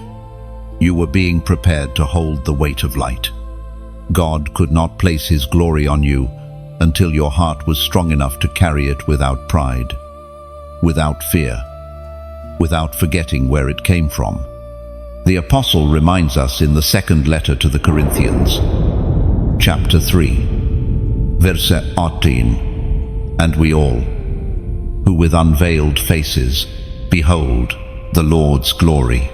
You were being prepared to hold the weight of light. God could not place his glory on you until your heart was strong enough to carry it without pride, without fear, without forgetting where it came from. The Apostle reminds us in the second letter to the Corinthians, chapter 3, verse 18, "And we all, who with unveiled faces behold the Lord's glory,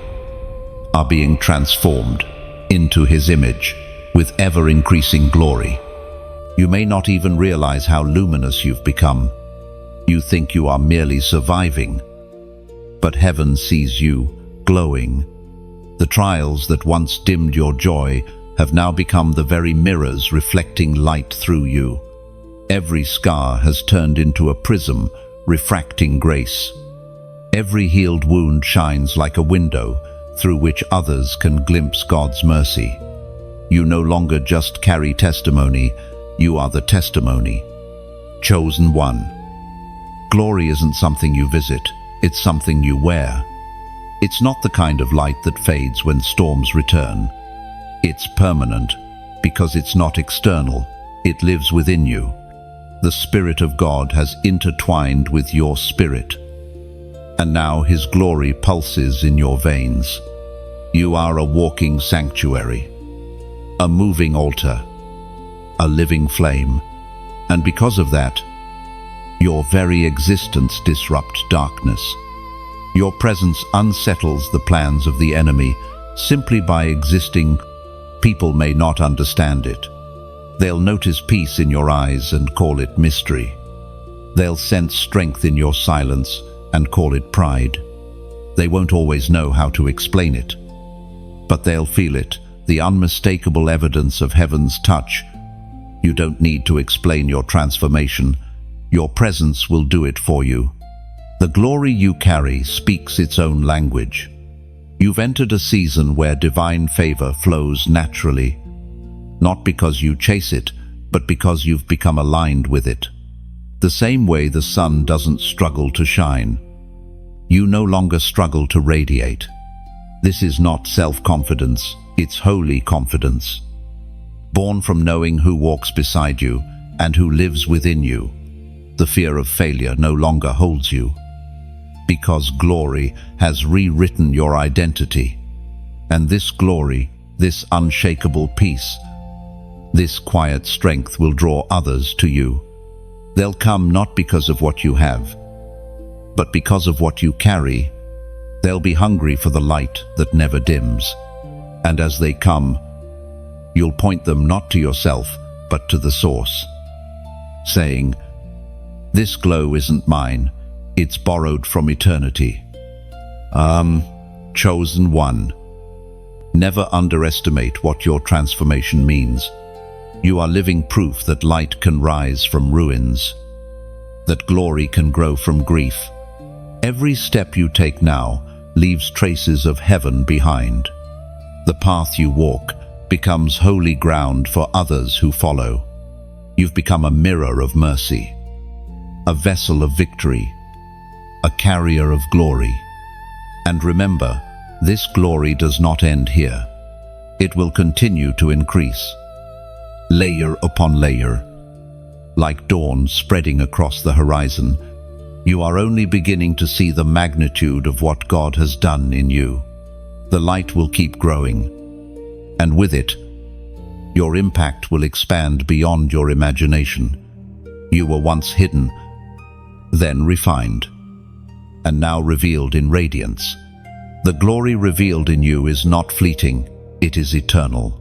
are being transformed into his image with ever-increasing glory." You may not even realize how luminous you've become. You think you are merely surviving, but heaven sees you glowing. The trials that once dimmed your joy have now become the very mirrors reflecting light through you. Every scar has turned into a prism refracting grace. Every healed wound shines like a window through which others can glimpse God's mercy. You no longer just carry testimony, you are the testimony. Chosen one. Glory isn't something you visit, it's something you wear. It's not the kind of light that fades when storms return. It's permanent, because it's not external, it lives within you. The Spirit of God has intertwined with your spirit, and now his glory pulses in your veins. You are a walking sanctuary, a moving altar, a living flame, and because of that, your very existence disrupts darkness. Your presence unsettles the plans of the enemy simply by existing. People may not understand it. They'll notice peace in your eyes and call it mystery. They'll sense strength in your silence and call it pride. They won't always know how to explain it, but they'll feel it, the unmistakable evidence of heaven's touch. You don't need to explain your transformation. Your presence will do it for you. The glory you carry speaks its own language. You've entered a season where divine favor flows naturally, not because you chase it, but because you've become aligned with it. The same way the sun doesn't struggle to shine, you no longer struggle to radiate. This is not self-confidence, it's holy confidence. Born from knowing who walks beside you and who lives within you, the fear of failure no longer holds you, because glory has rewritten your identity. And this glory, this unshakable peace, this quiet strength will draw others to you. They'll come not because of what you have, but because of what you carry. They'll be hungry for the light that never dims. And as they come, you'll point them not to yourself, but to the source. saying, "This glow isn't mine, it's borrowed from eternity." Chosen one. Never underestimate what your transformation means. You are living proof that light can rise from ruins, that glory can grow from grief. Every step you take now leaves traces of heaven behind. The path you walk becomes holy ground for others who follow. You've become a mirror of mercy, a vessel of victory, a carrier of glory. And remember, this glory does not end here. It will continue to increase, layer upon layer. Like dawn spreading across the horizon, you are only beginning to see the magnitude of what God has done in you. The light will keep growing, and with it, your impact will expand beyond your imagination. You were once hidden, then refined, and now revealed in radiance. The glory revealed in you is not fleeting, it is eternal.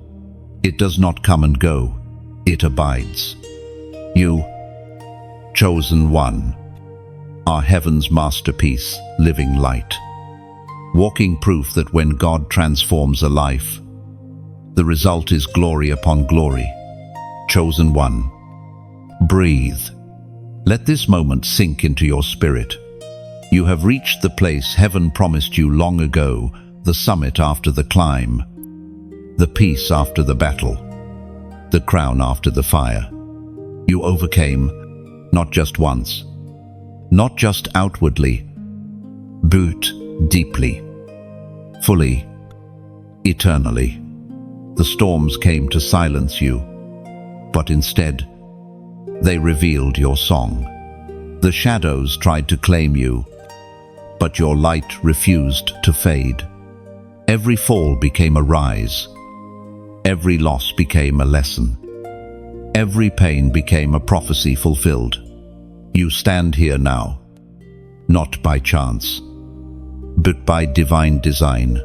It does not come and go, it abides. You, chosen one, are heaven's masterpiece, living light. Walking proof that when God transforms a life, the result is glory upon glory. Chosen one. Breathe. Let this moment sink into your spirit. You have reached the place heaven promised you long ago, the summit after the climb, the peace after the battle, the crown after the fire. You overcame, not just once, not just outwardly, but deeply, fully, eternally. The storms came to silence you, but instead, they revealed your song. The shadows tried to claim you, but your light refused to fade. Every fall became a rise. Every loss became a lesson. Every pain became a prophecy fulfilled. You stand here now, not by chance, but by divine design.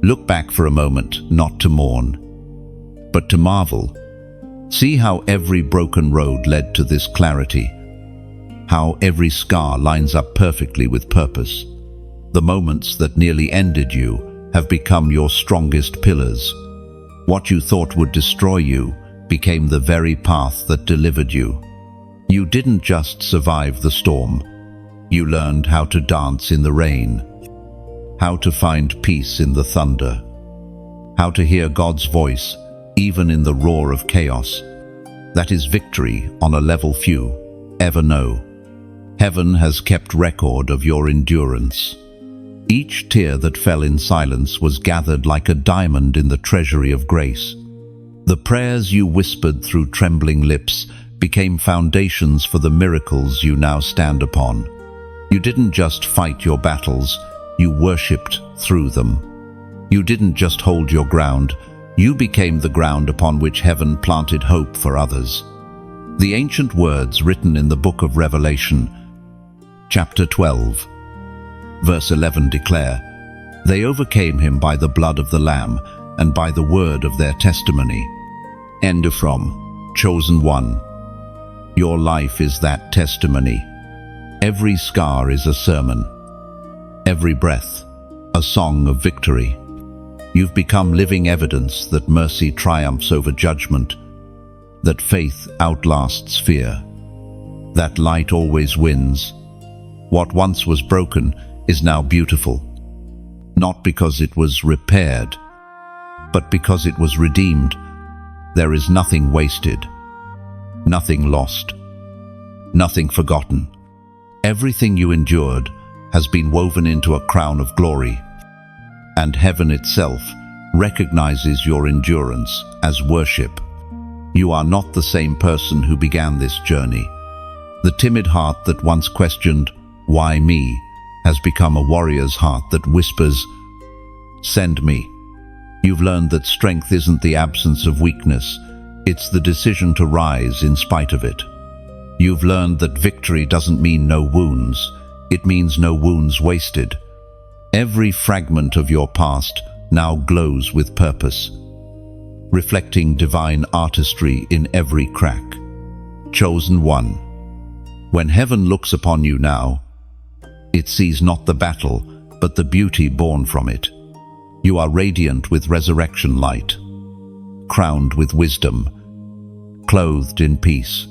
Look back for a moment, not to mourn, but to marvel. See how every broken road led to this clarity, how every scar lines up perfectly with purpose. The moments that nearly ended you have become your strongest pillars. What you thought would destroy you became the very path that delivered you. You didn't just survive the storm. You learned how to dance in the rain, how to find peace in the thunder, how to hear God's voice even in the roar of chaos. That is victory on a level few ever know. Heaven has kept record of your endurance. Each tear that fell in silence was gathered like a diamond in the treasury of grace. The prayers you whispered through trembling lips became foundations for the miracles you now stand upon. You didn't just fight your battles, you worshipped through them. You didn't just hold your ground, you became the ground upon which heaven planted hope for others. The ancient words written in the book of Revelation, chapter 12, verse 11 declare, "They overcame him by the blood of the Lamb and by the word of their testimony." End of from. Chosen one. Your life is that testimony. Every scar is a sermon. Every breath, a song of victory. You've become living evidence that mercy triumphs over judgment, that faith outlasts fear, that light always wins. What once was broken is now beautiful, not because it was repaired, but because it was redeemed. There is nothing wasted, nothing lost, nothing forgotten. Everything you endured has been woven into a crown of glory, and heaven itself recognizes your endurance as worship. You are not the same person who began this journey. The timid heart that once questioned, "Why me?" has become a warrior's heart that whispers, "Send me." You've learned that strength isn't the absence of weakness, it's the decision to rise in spite of it. You've learned that victory doesn't mean no wounds, it means no wounds wasted. Every fragment of your past now glows with purpose, reflecting divine artistry in every crack. Chosen one. When heaven looks upon you now, it sees not the battle, but the beauty born from it. You are radiant with resurrection light, crowned with wisdom, clothed in peace.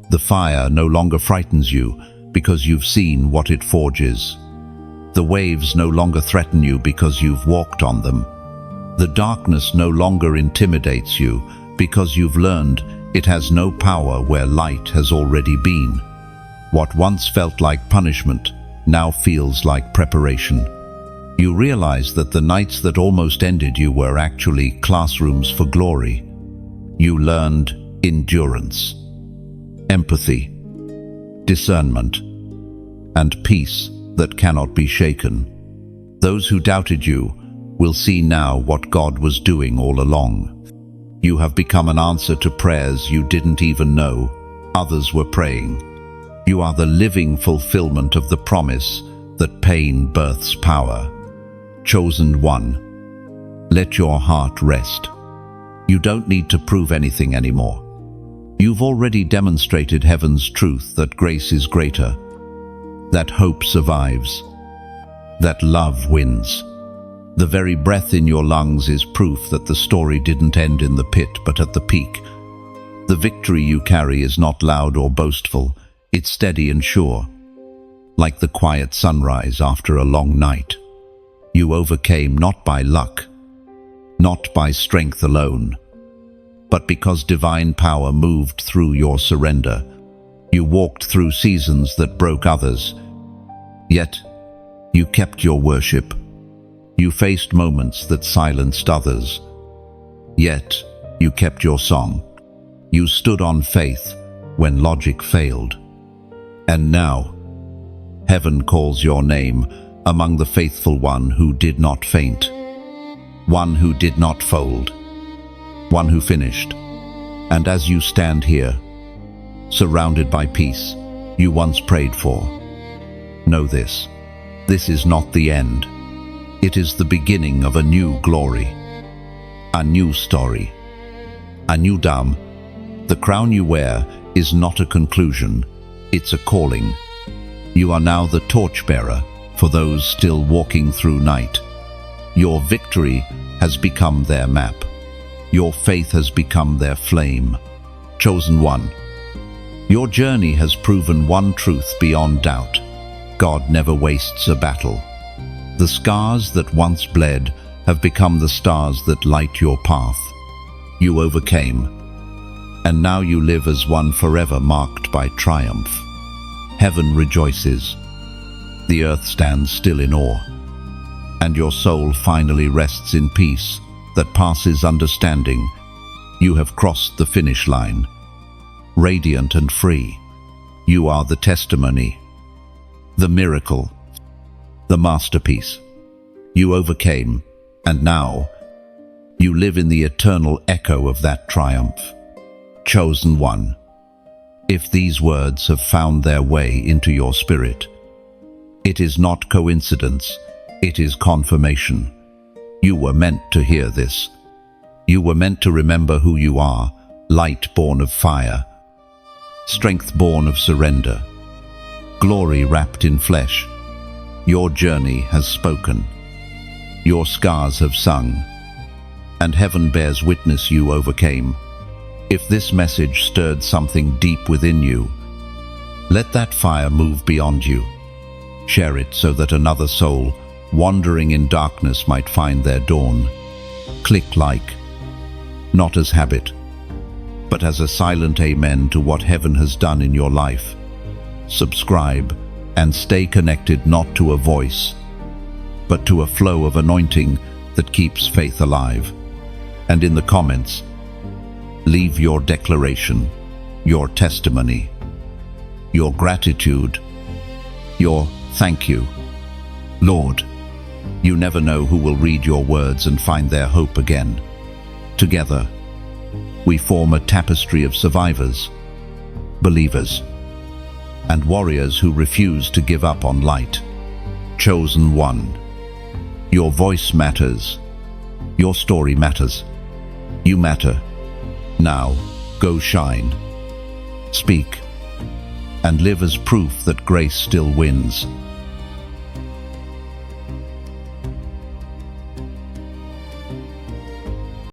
The fire no longer frightens you because you've seen what it forges. The waves no longer threaten you because you've walked on them. The darkness no longer intimidates you because you've learned it has no power where light has already been. What once felt like punishment now feels like preparation. You realize that the nights that almost ended you were actually classrooms for glory. You learned endurance, empathy, discernment, and peace that cannot be shaken. Those who doubted you will see now what God was doing all along. You have become an answer to prayers you didn't even know others were praying. You are the living fulfillment of the promise that pain births power. Chosen one. Let your heart rest. You don't need to prove anything anymore. You've already demonstrated heaven's truth that grace is greater, that hope survives, that love wins. The very breath in your lungs is proof that the story didn't end in the pit but at the peak. The victory you carry is not loud or boastful, it's steady and sure. Like the quiet sunrise after a long night. You overcame not by luck, not by strength alone, but because divine power moved through your surrender. You walked through seasons that broke others, yet you kept your worship. You faced moments that silenced others, yet you kept your song. You stood on faith when logic failed. And now, heaven calls your name among the faithful one who did not faint, one who did not fold, one who finished. And as you stand here, surrounded by peace you once prayed for, know this is not the end. It is the beginning of a new glory, a new story, a new dam. The crown you wear is not a conclusion, it's a calling. You are now the torchbearer for those still walking through night. Your victory has become their map. Your faith has become their flame. Chosen one. Your journey has proven one truth beyond doubt. God never wastes a battle. The scars that once bled have become the stars that light your path. You overcame, and now you live as one forever marked by triumph. Heaven rejoices. The earth stands still in awe, and your soul finally rests in peace that passes understanding. You have crossed the finish line, radiant and free. You are the testimony, the miracle, the masterpiece. You overcame, and now you live in the eternal echo of that triumph. Chosen one. If these words have found their way into your spirit, it is not coincidence, it is confirmation. You were meant to hear this. You were meant to remember who you are, light born of fire, strength born of surrender, glory wrapped in flesh. Your journey has spoken. Your scars have sung, and heaven bears witness you overcame. If this message stirred something deep within you, let that fire move beyond you. Share it so that another soul, wandering in darkness, might find their dawn. Click like, not as habit, but as a silent amen to what heaven has done in your life. Subscribe and stay connected, not to a voice, but to a flow of anointing that keeps faith alive. And in the comments, leave your declaration, your testimony, your gratitude, your thank you. Lord, you never know who will read your words and find their hope again. Together, we form a tapestry of survivors, believers, and warriors who refuse to give up on light. Chosen one. Your voice matters. Your story matters. You matter. Now, go shine. Speak, and live as proof that grace still wins.